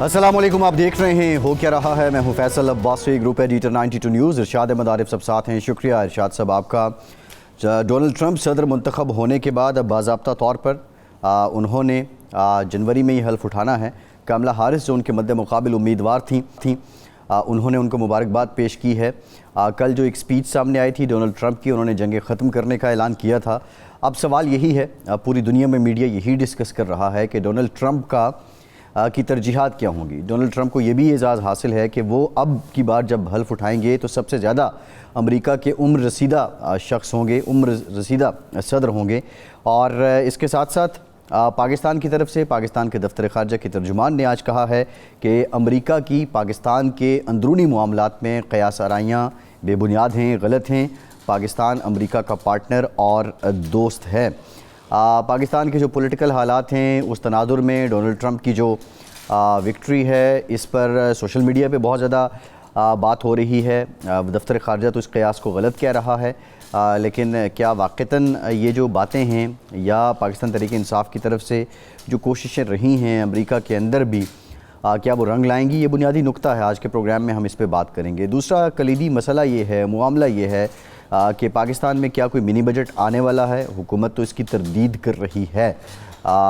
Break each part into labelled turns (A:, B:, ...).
A: السلام علیکم، آپ دیکھ رہے ہیں ہو کیا رہا ہے۔ میں ہوں Faisal Abbasi, group editor 92 news. Irshad Ahmed Arif سب ساتھ ہیں، شکریہ ارشاد صاحب آپ کا۔ ڈونلڈ ٹرمپ صدر منتخب ہونے کے بعد اب باضابطہ طور پر انہوں نے جنوری میں یہ حلف اٹھانا ہے۔ کملا ہارس جو ان کے مد مقابل امیدوار تھیں انہوں نے ان کو مبارکباد پیش کی ہے۔ کل جو ایک سپیچ سامنے آئی تھی ڈونلڈ ٹرمپ کی، انہوں نے جنگ ختم کرنے کا اعلان کیا تھا۔ اب سوال یہی ہے، پوری دنیا میں میڈیا یہی ڈسکس کر رہا ہے کہ ڈونلڈ ٹرمپ کی ترجیحات کیا ہوں گی۔ ڈونلڈ ٹرمپ کو یہ بھی اعزاز حاصل ہے کہ وہ اب کی بار جب حلف اٹھائیں گے تو سب سے زیادہ امریکہ کے عمر رسیدہ شخص ہوں گے، عمر رسیدہ صدر ہوں گے۔ اور اس کے ساتھ ساتھ پاکستان کی طرف سے پاکستان کے دفتر خارجہ کے ترجمان نے آج کہا ہے کہ امریکہ کی پاکستان کے اندرونی معاملات میں قیاس آرائیاں بے بنیاد ہیں، غلط ہیں۔ پاکستان امریکہ کا پارٹنر اور دوست ہے۔ پاکستان کے جو پولیٹیکل حالات ہیں اس تناظر میں ڈونلڈ ٹرمپ کی جو وکٹری ہے اس پر سوشل میڈیا پہ بہت زیادہ بات ہو رہی ہے۔ دفتر خارجہ تو اس قیاس کو غلط کہہ رہا ہے، لیکن کیا واقعتاً یہ جو باتیں ہیں یا پاکستان تحریک انصاف کی طرف سے جو کوششیں رہی ہیں امریکہ کے اندر بھی، کیا وہ رنگ لائیں گی؟ یہ بنیادی نقطہ ہے، آج کے پروگرام میں ہم اس پہ بات کریں گے۔ دوسرا کلیدی مسئلہ یہ ہے، معاملہ یہ ہے کہ پاکستان میں کیا کوئی منی بجٹ آنے والا ہے؟ حکومت تو اس کی تردید کر رہی ہے،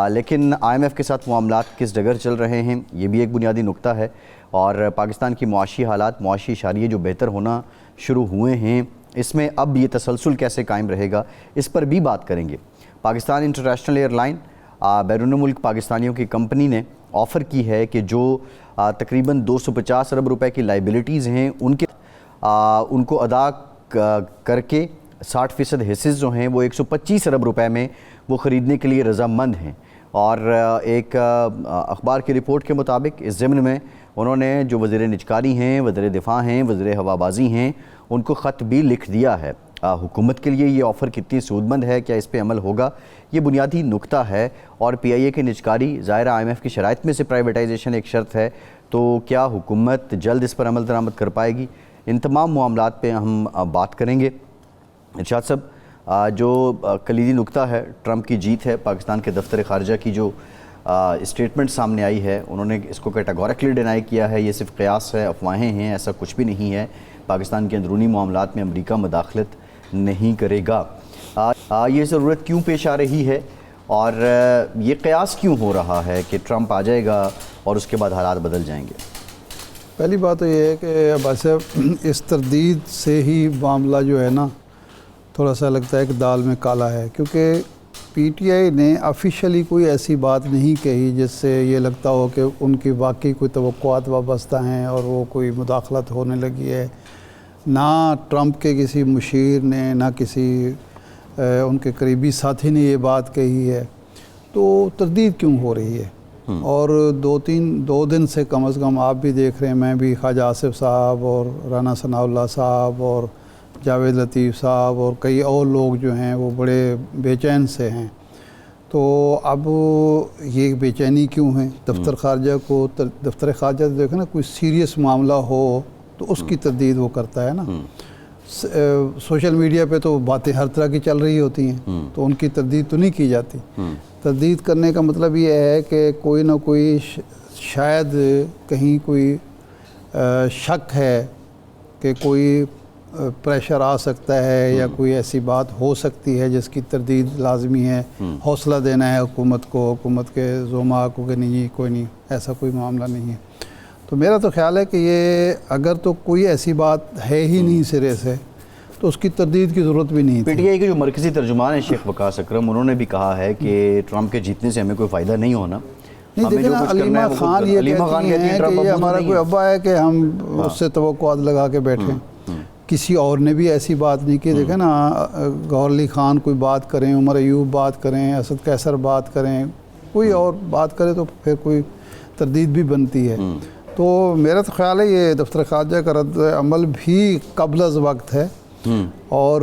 A: لیکن IMF کے ساتھ معاملات کس ڈگر چل رہے ہیں، یہ بھی ایک بنیادی نقطہ ہے۔ اور پاکستان کی معاشی حالات، معاشی اشاریے جو بہتر ہونا شروع ہوئے ہیں، اس میں اب یہ تسلسل کیسے قائم رہے گا، اس پر بھی بات کریں گے۔ پاکستان انٹرنیشنل ایئر لائن بیرون ملک پاکستانیوں کی کمپنی نے آفر کی ہے کہ جو تقریباً 250 ارب روپے کی لائبلٹیز ہیں ان کو ادا کر کے 60% حصص جو ہیں وہ 125 ارب روپے میں وہ خریدنے کے لیے رضامند ہیں۔ اور ایک اخبار کی رپورٹ کے مطابق اس ضمن میں انہوں نے جو وزیر نجکاری ہیں، وزیر دفاع ہیں، وزیر ہوابازی ہیں، ان کو خط بھی لکھ دیا ہے۔ حکومت کے لیے یہ آفر کتنی سود مند ہے، کیا اس پہ عمل ہوگا، یہ بنیادی نقطہ ہے۔ اور PIA کی نجکاری ظاہر IMF کی شرائط میں سے پرائیویٹائزیشن ایک شرط ہے، تو کیا حکومت جلد اس پر عمل درآمد کر پائے گی؟ ان تمام معاملات پہ ہم بات کریں گے۔ ارشاد صاحب، جو کلیدی نقطہ ہے ٹرمپ کی جیت ہے، پاکستان کے دفتر خارجہ کی جو اسٹیٹمنٹ سامنے آئی ہے، انہوں نے اس کو کیٹاگوریکلی ڈینائی کیا ہے، یہ صرف قیاس ہے، افواہیں ہیں، ایسا کچھ بھی نہیں ہے۔ پاکستان کے اندرونی معاملات میں امریکہ مداخلت نہیں کرے گا۔ یہ ضرورت کیوں پیش آ رہی ہے اور یہ قیاس کیوں ہو رہا ہے کہ ٹرمپ آ جائے گا اور اس کے بعد حالات بدل جائیں گے؟
B: پہلی بات تو یہ ہے کہ عباس صاحب، اس تردید سے ہی معاملہ جو ہے نا تھوڑا سا لگتا ہے کہ دال میں کالا ہے، کیونکہ PTI نے آفیشلی کوئی ایسی بات نہیں کہی جس سے یہ لگتا ہو کہ ان کی واقعی کوئی توقعات وابستہ ہیں اور وہ کوئی مداخلت ہونے لگی ہے۔ نہ ٹرمپ کے کسی مشیر نے، نہ کسی ان کے قریبی ساتھی نے یہ بات کہی ہے، تو تردید کیوں ہو رہی ہے؟ اور دو دن سے کم از کم آپ بھی دیکھ رہے ہیں، میں بھی خواجہ آصف صاحب اور رانا ثناء اللہ صاحب اور جاوید لطیف صاحب اور کئی اور لوگ جو ہیں وہ بڑے بے چین سے ہیں۔ تو اب یہ بے چینی کیوں ہے؟ دفتر خارجہ دیکھیں نا، کوئی سیریس معاملہ ہو تو اس کی تردید وہ کرتا ہے نا۔ سوشل میڈیا پہ تو باتیں ہر طرح کی چل رہی ہوتی ہیں، تو ان کی تردید تو نہیں کی جاتی۔ تردید کرنے کا مطلب یہ ہے کہ کوئی نہ کوئی شاید کہیں کوئی شک ہے کہ کوئی پریشر آ سکتا ہے یا کوئی ایسی بات ہو سکتی ہے جس کی تردید لازمی ہے۔ حوصلہ دینا ہے حکومت کو، حکومت کے زعماء کو کہ نہیں کوئی نہیں، ایسا کوئی معاملہ نہیں ہے۔ تو میرا تو خیال ہے کہ یہ اگر تو کوئی ایسی بات ہے ہی نہیں سرے سے تو اس کی تردید کی ضرورت بھی نہیں تھی۔
A: PTI کے جو مرکزی ترجمان ہیں شیخ وقاص اکرم، انہوں نے بھی کہا ہے کہ ٹرمپ کے جیتنے سے ہمیں کوئی فائدہ نہیں ہونا۔
B: نہیں دیکھیں نا، علیمہ خان یہ کہتی ہیں کہ یہ ہمارا کوئی ابا ہے کہ ہم اس سے توقعات لگا کے بیٹھیں۔ کسی اور نے بھی ایسی بات نہیں کی۔ دیکھیں نا، گوہر علی خان کوئی بات کریں، عمر ایوب بات کریں، اسد قیصر بات کریں، کوئی اور بات کرے تو پھر کوئی تردید بھی بنتی ہے۔ تو میرا تو خیال ہے یہ دفتر خارجہ کا رد عمل بھی قبل از وقت ہے، اور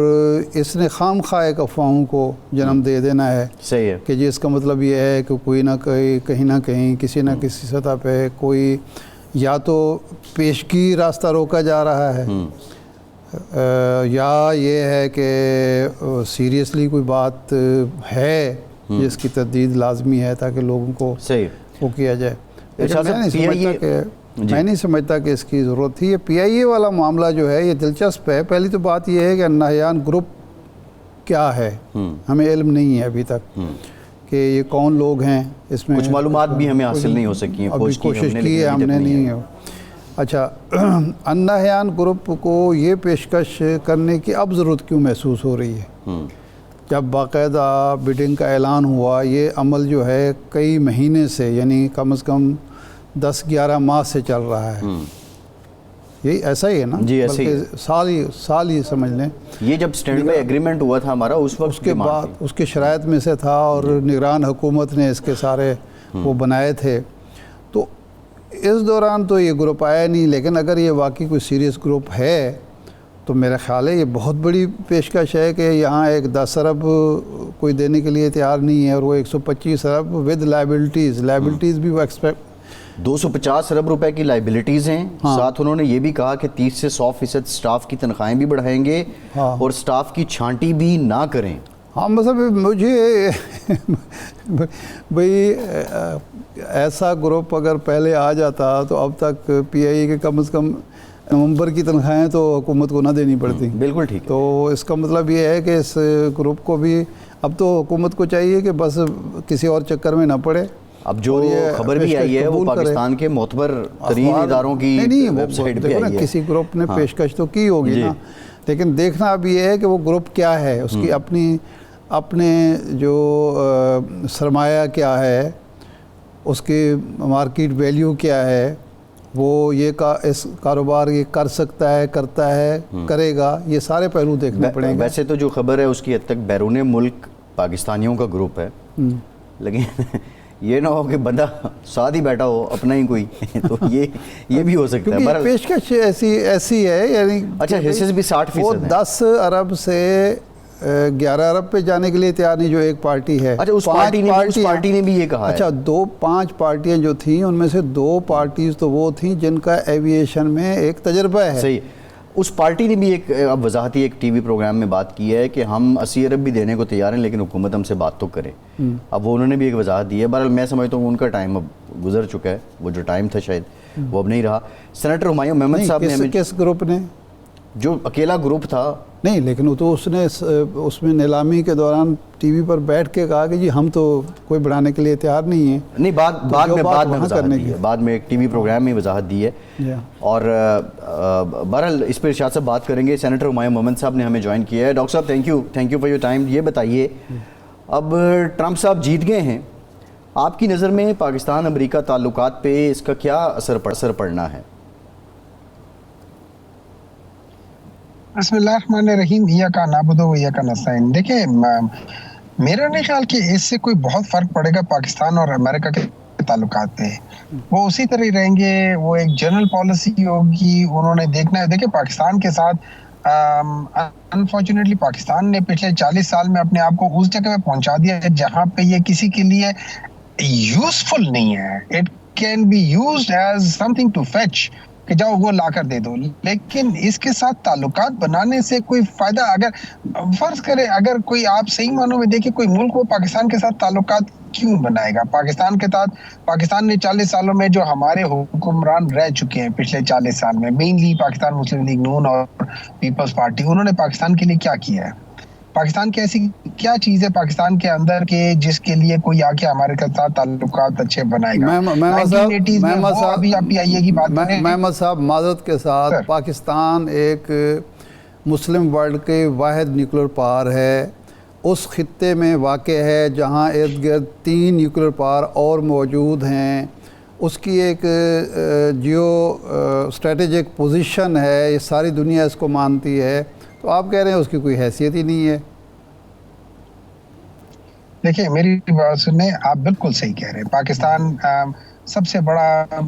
B: اس نے خام خواہ ایک افواہوں کو جنم دے دینا ہے۔
A: صحیح ہے
B: کہ جس کا مطلب یہ ہے کہ کوئی نہ کہیں نہ کہیں کسی نہ کسی سطح پہ کوئی یا تو پیشگی راستہ روکا جا رہا ہے، یا یہ ہے کہ سیریسلی کوئی بات ہے جس کی تردید لازمی ہے تاکہ لوگوں کو وہ کیا جائے۔ میں نہیں سمجھتا کہ اس کی ضرورت تھی. یہ پی آئی اے والا معاملہ جو ہے یہ دلچسپ ہے. پہلی تو بات یہ ہے کہ النہیان گروپ کیا ہے, ہمیں علم نہیں ہے ابھی تک کہ یہ کون لوگ ہیں. اس میں
A: کچھ معلومات بھی ہمیں حاصل نہیں ہو سکی ہیں,
B: ابھی کوشش کی ہے ہم نے نہیں. اچھا, النہیان گروپ کو یہ پیشکش کرنے کی اب ضرورت کیوں محسوس ہو رہی ہے جب باقاعدہ بڈنگ کا اعلان ہوا؟ یہ عمل جو ہے کئی مہینے سے, یعنی کم از کم 10-11 ماہ سے چل رہا ہے. یہی ایسا ہی ہے نا؟
A: جی ایسے ہی,
B: سال ہی سمجھ لیں.
A: یہ جب اسٹینڈ بائی ایگریمنٹ ہوا تھا ہمارا, اس وقت
B: اس کے بعد اس کے شرائط میں سے تھا, اور نگران حکومت نے اس کے سارے وہ بنائے تھے. تو اس دوران تو یہ گروپ آیا نہیں. لیکن اگر یہ واقعی کوئی سیریس گروپ ہے تو میرا خیال ہے یہ بہت بڑی پیشکش ہے کہ یہاں ایک 10 ارب کوئی دینے کے لیے تیار نہیں ہے, اور وہ 125 ارب ود لائبلٹیز بھی وہ ایکسپیکٹ
A: 250 ارب روپے کی لائبلٹیز ہیں. ساتھ انہوں نے یہ بھی کہا کہ 30 سے 100% سٹاف کی تنخواہیں بھی بڑھائیں گے اور سٹاف کی چھانٹی بھی نہ کریں.
B: ہاں مطلب مجھے بھئی ایسا گروپ اگر پہلے آ جاتا تو اب تک پی آئی اے کے کم از کم نومبر کی تنخواہیں تو حکومت کو نہ دینی پڑتی.
A: بالکل ٹھیک.
B: تو اس کا مطلب یہ ہے کہ اس گروپ کو بھی اب تو حکومت کو چاہیے کہ بس کسی اور چکر میں نہ پڑے.
A: اب جو خبر بھی آئی ہے وہ پاکستان کے معتبر ترین اداروں کی ویب سائٹ پہ آئی ہے.
B: کسی گروپ نے پیشکش تو کی ہوگی نا, لیکن دیکھنا اب یہ ہے کہ وہ گروپ کیا ہے, اس کی اپنے جو سرمایہ کیا ہے, اس کی مارکیٹ ویلیو کیا ہے, وہ یہ اس کاروبار یہ کر سکتا ہے, کرتا ہے, کرے گا, یہ سارے پہلو دیکھنے پڑیں گے.
A: ویسے تو جو خبر ہے اس کی حد تک بیرون ملک پاکستانیوں کا گروپ ہے, لیکن یہ نہ ہو کہ بندہ ساتھ ہی بیٹھا ہو اپنا ہی کوئی, تو یہ بھی ہو سکتا ہے.
B: پیشکش ایسی ہے, یعنی
A: اچھا حصص بھی 60%
B: وہ 10 ارب سے 11 ارب پہ جانے کے لیے تیار نہیں جو ایک پارٹی ہے.
A: اچھا اس پارٹی نے بھی یہ کہا ہے.
B: اچھا 5 پارٹیاں جو تھیں ان میں سے 2 پارٹیز تو وہ تھیں جن کا ایویشن میں ایک تجربہ ہے.
A: صحیح. اس پارٹی نے بھی ایک اب وضاحتی ایک ٹی وی پروگرام میں بات کی ہے کہ ہم 80 ارب بھی دینے کو تیار ہیں لیکن حکومت ہم سے بات تو کرے. اب وہ انہوں نے بھی ایک وضاحت دی ہے. بہرحال میں سمجھتا ہوں ان کا ٹائم اب گزر چکا ہے, وہ جو ٹائم تھا شاید وہ اب نہیں رہا. سینیٹر ہمایوں محمد صاحب نے
B: کس گروپ نے,
A: جو اکیلا گروپ تھا
B: نہیں, لیکن وہ تو اس میں نیلامی کے دوران ٹی وی پر بیٹھ کے کہا کہ جی ہم تو کوئی بڑھانے کے لیے تیار نہیں ہیں.
A: نہیں, بعد میں ایک ٹی وی پروگرام میں وضاحت دی ہے. اور بہرحال اس پہ ارشاد صاحب بات کریں گے. سینیٹر ہمایوں محمد صاحب نے ہمیں جوائن کیا ہے. ڈاکٹر صاحب thank you for your time. یہ بتائیے اب ٹرمپ صاحب جیت گئے ہیں, آپ کی نظر میں پاکستان امریکہ تعلقات پہ اس کا کیا اثر پڑنا ہے؟
C: بسم اللہ الرحمن الرحیم. ایاک نعبد و ایاک نستعین. دیکھیں میرا نہیں خیال کہ اس سے کوئی بہت فرق پڑے گا پاکستان اور امریکہ کے تعلقات پہ. وہ اسی طرح ہی رہیں گے, وہ ایک جنرل پالیسی ہوگی, انہوں نے دیکھنا ہے. دیکھیں پاکستان کے ساتھ انفارچونیٹلی پاکستان نے پچھلے 40 سال میں اپنے آپ کو اس جگہ پہ پہنچا دیا ہے جہاں پہ یہ کسی کے لیے یوزفل نہیں ہے. It can be used as something to fetch, کہ جاؤ وہ لا کر دے دو. لیکن اس کے ساتھ تعلقات بنانے سے کوئی فائدہ, اگر فرض کرے اگر کوئی آپ صحیح معنوں میں دیکھیں کوئی ملک وہ پاکستان کے ساتھ تعلقات کیوں بنائے گا؟ پاکستان نے 40 سالوں میں جو ہمارے حکمران رہ چکے ہیں پچھلے 40 سال میں, مینلی پاکستان مسلم لیگ نون اور پیپلز پارٹی, انہوں نے پاکستان کے لیے کیا کیا ہے؟ پاکستان کی ایسی کیا چیز ہے پاکستان کے اندر کہ جس کے لیے کوئی آ کے ہمارے ساتھ تعلقات اچھے بنائے گا؟
B: محمد صاحب معذرت کے ساتھ, پاکستان ایک مسلم ورلڈ کے واحد نیوکلیر پاور ہے, اس خطے میں واقع ہے جہاں ارد گرد 3 نیوکلیر پاور اور موجود ہیں. اس کی ایک جیو اسٹریٹجک پوزیشن ہے, یہ ساری دنیا اس کو مانتی ہے. تو آپ کہہ رہے ہیں اس کی کوئی حیثیت ہی نہیں ہے.
C: دیکھیں میری بات سنیں, آپ بالکل صحیح کہہ رہے ہیں. پاکستان سب سے بڑا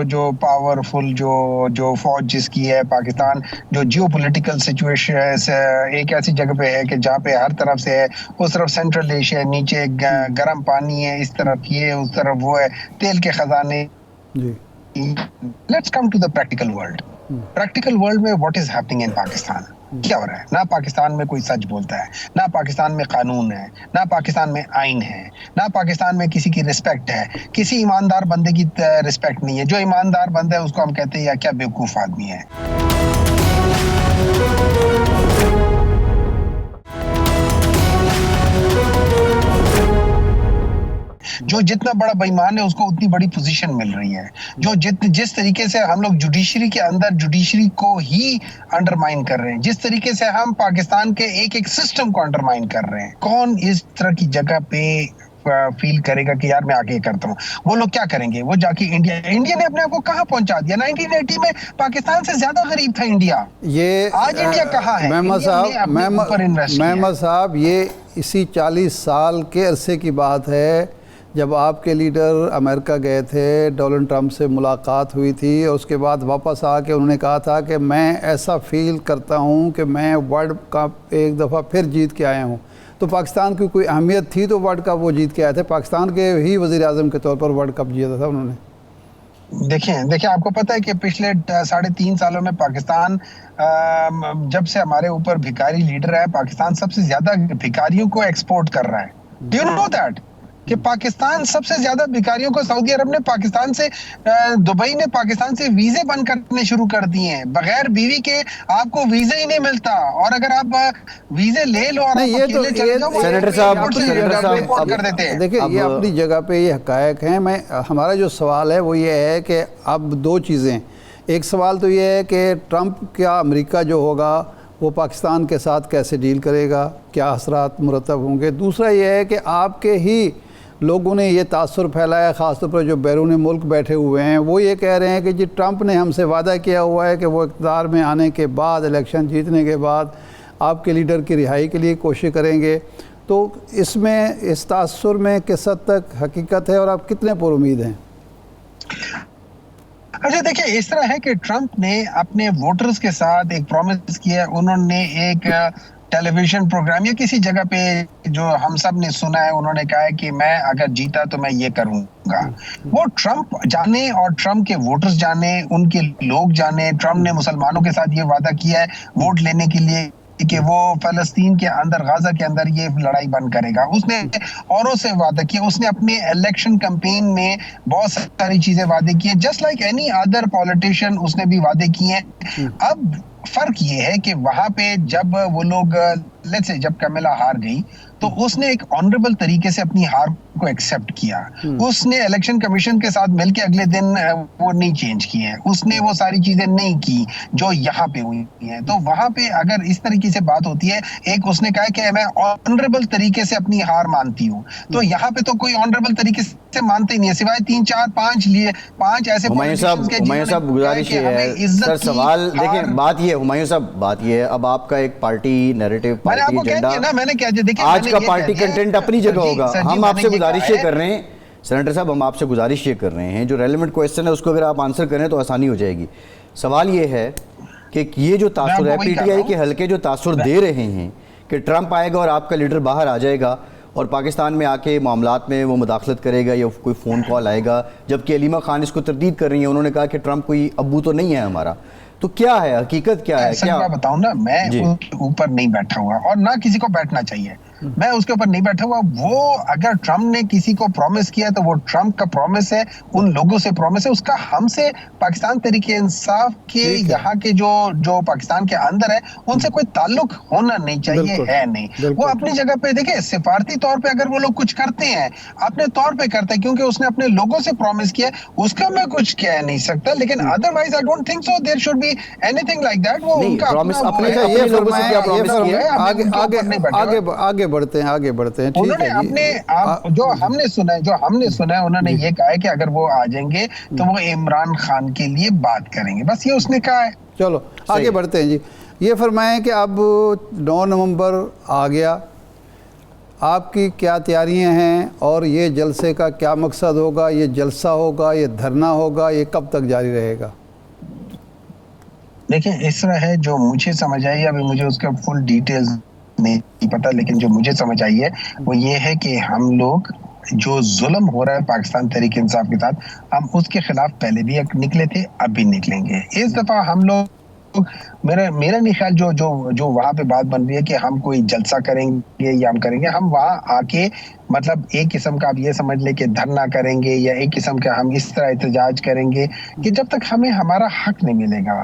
C: جو پاورفل جو فوج جس کی ہے, پاکستان جو جیو پولیٹیکل سچویشن ایک ایسی جگہ پہ ہے کہ جہاں پہ ہر طرف سے ہے, اس طرف سینٹرل ایشیا, نیچے گرم پانی ہے, اس طرف یہ, اس طرف وہ ہے, تیل کے خزانے. Let's come to the practical world. Practical world میں what is happening in Pakistan? کیا ہو رہا ہے؟ نہ پاکستان میں کوئی سچ بولتا ہے، نہ پاکستان میں قانون ہے، نہ پاکستان میں آئین ہے، نہ پاکستان میں کسی کی رسپیکٹ ہے، کسی ایماندار بندے کی رسپیکٹ نہیں ہے. جو ایماندار بندہ ہے اس کو ہم کہتے ہیں یا کیا بیوقوف آدمی ہے. جو جتنا بڑا بےایمان ہے اس کو اتنی بڑی پوزیشن مل رہی ہے. جو جس طریقے سے ہم لوگ جوڈیشری کے اندر جوڈیشری کو ہی انڈرمائن کر رہے ہیں، جس طریقے سے ہم پاکستان کے ایک ایک سسٹم کو انڈرمائن کر رہے ہیں، کون اس طرح کی جگہ پہ فیل کرے گا کہ یار میں آگے کرتا ہوں؟ وہ لوگ کیا کریں گے؟ وہ جا کے انڈیا نے اپنے آپ کو کہاں پہنچا دیا؟ 1980 میں پاکستان سے زیادہ غریب تھا انڈیا.
B: یہ
C: آج انڈیا کہاں ہے؟
B: محمد صاحب یہ اسی 40 سال کے عرصے کی بات ہے جب آپ کے لیڈر امریکہ گئے تھے، ڈونلڈ ٹرمپ سے ملاقات ہوئی تھی، اور اس کے بعد واپس آ کے انہوں نے کہا تھا کہ میں ایسا فیل کرتا ہوں کہ میں ورلڈ کپ ایک دفعہ پھر جیت کے آیا ہوں. تو پاکستان کی کوئی اہمیت تھی تو ورلڈ کپ وہ جیت کے آئے تھے، پاکستان کے ہی وزیر اعظم کے طور پر ورلڈ کپ جیتا تھا انہوں نے.
C: دیکھیں آپ کو پتہ ہے کہ پچھلے 3.5 سالوں میں پاکستان جب سے ہمارے اوپر بھکاری لیڈر ہے، پاکستان سب سے زیادہ بھکاریوں کو ایکسپورٹ کر رہا ہے. ڈو یو نو دیٹ کہ پاکستان سب سے زیادہ بھکاریوں کو سعودی عرب نے پاکستان سے دبئی نے پاکستان سے ویزے بند کرنے شروع کر دیے ہیں. بغیر بیوی کے آپ کو ویزا ہی نہیں ملتا، اور اگر آپ ویزے لے لو اور
A: سینیٹر صاحب
C: کر دیتے ہیں.
B: دیکھیں یہ اپنی جگہ پہ یہ حقائق ہیں. ہمارا جو سوال ہے وہ یہ ہے کہ اب دو چیزیں. ایک سوال تو یہ ہے کہ ٹرمپ کیا امریکہ جو ہوگا وہ پاکستان کے ساتھ کیسے ڈیل کرے گا، کیا اثرات مرتب ہوں گے. دوسرا یہ ہے کہ آپ کے ہی لوگوں نے یہ تاثر پھیلایا، خاص طور پر جو بیرون ملک بیٹھے ہوئے ہیں، وہ یہ کہہ رہے ہیں کہ جی ٹرمپ نے ہم سے وعدہ کیا ہوا ہے کہ وہ اقتدار میں آنے کے بعد، الیکشن جیتنے کے بعد آپ کے لیڈر کی رہائی کے لیے کوشش کریں گے. تو اس تاثر میں کس حد تک حقیقت ہے اور آپ کتنے پر امید ہیں؟
C: اچھا دیکھیں، اس طرح ہے کہ ٹرمپ نے اپنے ووٹرز کے ساتھ ایک پرومس کیا. انہوں نے ایک ٹیلی ویژن پروگرام یا کسی جگہ پہ جو ہم سب نے سنا ہے، انہوں نے کہا ہے کہ میں اگر جیتا تو میں یہ کروں گا. وہ ٹرمپ جانے اور ٹرمپ کے ووٹرز جانے، ان کے لوگ جانے. ٹرمپ نے مسلمانوں کے ساتھ یہ وعدہ کیا ہے ووٹ لینے کے لیے کہ وہ فلسطین کے اندر، غزہ کے اندر یہ لڑائی بند کرے گا. اس نے اوروں سے وعدہ کیا. اس نے اپنے الیکشن کمپین میں بہت ساری چیزیں وعدے کیے. Just like any other politician اس نے بھی وعدے کیے ہیں. اب فرق یہ ہے کہ وہاں پہ جب وہ لوگ جب کمیلا ہار گئی تو اس نے ایک آنریبل طریقے سے اپنی ہار کو ایکسیپٹ کیا. اس نے الیکشن کمیشن کے ساتھ مل کے اگلے دن وہ نہیں چینج کی ہے. اس نے وہ ساری چیزیں نہیں کی جو یہاں پہ ہوئی ہیں. تو وہاں پہ اگر اس طریقے سے بات ہوتی ہے، ایک اس نے کہا کہ میں آنریبل طریقے سے اپنی ہار مانتی ہوں، تو یہاں پہ تو کوئی آنریبل طریقے سے مانتے ہی نہیں ہے، سوائے 3 4 5 ایسے
A: ہمایوں صاحب گزارش یہ ہے سر، سوال دیکھیں، بات یہ ہے ہمایوں صاحب، بات یہ ہے اب آپ کا ایک پارٹی نیریٹو، پارٹی ایجنڈا، آج کا پارٹی کنٹینٹ اپنی جگہ ہوگا. ہم آپ سے گزارش یہ کر رہے ہیں سینیٹر صاحب، ہم آپ سے گزارش یہ کر رہے ہیں جو ریلیونٹ کویسچن ہے اس کو اگر آپ آنسر کریں تو آسانی ہو جائے گی. سوال یہ ہے کہ یہ جو تاثر ہے پی ٹی آئی کے حلقے جو تاثر دے رہے ہیں کہ ٹرمپ آئے گا اور آپ کا لیڈر باہر آ جائے گا اور پاکستان میں آ کے معاملات میں وہ مداخلت کرے گا یا کوئی فون کال آئے گا، جبکہ علیمہ خان اس کو تردید کر رہی ہیں. انہوں نے کہا کہ ٹرمپ کوئی ابو تو نہیں ہے ہمارا. تو کیا ہے حقیقت، کیا ہے؟
C: کیا میں بتاؤں نا، میں ان کے اوپر نہیں بیٹھا ہوا اور نہ کسی کو بیٹھنا چاہیے. میں اس کے اوپر نہیں بیٹھا ہوا. وہ اگر ٹرمپ نے کسی کو پرومس کیا تو وہ ٹرمپ کا پرومس ہے، ان لوگوں سے پرومس ہے. اس کا ہم سے پاکستان تحریک انصاف کے یہاں کے جو پاکستان کے اندر ہے ان سے کوئی تعلق ہونا نہیں چاہیے، ہے نہیں. وہ اپنی جگہ پہ دیکھیں، سفارتی طور پہ اگر وہ لوگ کچھ کرتے ہیں اپنے طور پہ کرتے ہیں کیونکہ اس نے اپنے لوگوں سے پرومس کیا، اس کا میں کچھ کہہ نہیں سکتا. لیکن otherwise I don't think so there should be anything like that. وہ ان کا
B: آگے بڑھتے ہیں.
C: انہوں نے اپنے جو ہم نے سنا ہے انہوں نے یہ کہا ہے کہ اگر وہ آ جائیں گے تو وہ عمران خان کے لیے بات کریں گے، بس یہ اس نے کہا ہے.
B: چلو آگے بڑھتے ہیں جی. یہ فرمائیں کہ اب 9 نومبر آ گیا، آپ کی کیا تیاریاں ہیں اور یہ جلسے کا کیا مقصد ہوگا؟ یہ جلسہ ہوگا، یہ دھرنا ہوگا، یہ کب تک جاری رہے گا؟
C: دیکھیں اس طرح ہے، جو مجھے سمجھ آئی، ابھی مجھے اس کا فل ڈیٹیلز نہیں پتا، لیکن جو مجھے سمجھ آئی ہے وہ یہ ہے کہ ہم لوگ جو ظلم ہو رہا ہے پاکستان تحریک انصاف کے ساتھ، ہم اس کے خلاف پہلے بھی نکلے تھے، اب بھی نکلیں گے. اس دفعہ ہم لوگ میرا نہیں خیال جو وہاں پہ بات بن رہی ہے کہ ہم کوئی جلسہ کریں گے یا ہم کریں گے، ہم وہاں آ کے مطلب ایک قسم کا آپ یہ سمجھ لیں کہ دھرنا کریں گے یا ایک قسم کا ہم اس طرح احتجاج کریں گے کہ جب تک ہمیں ہمارا حق نہیں ملے گا.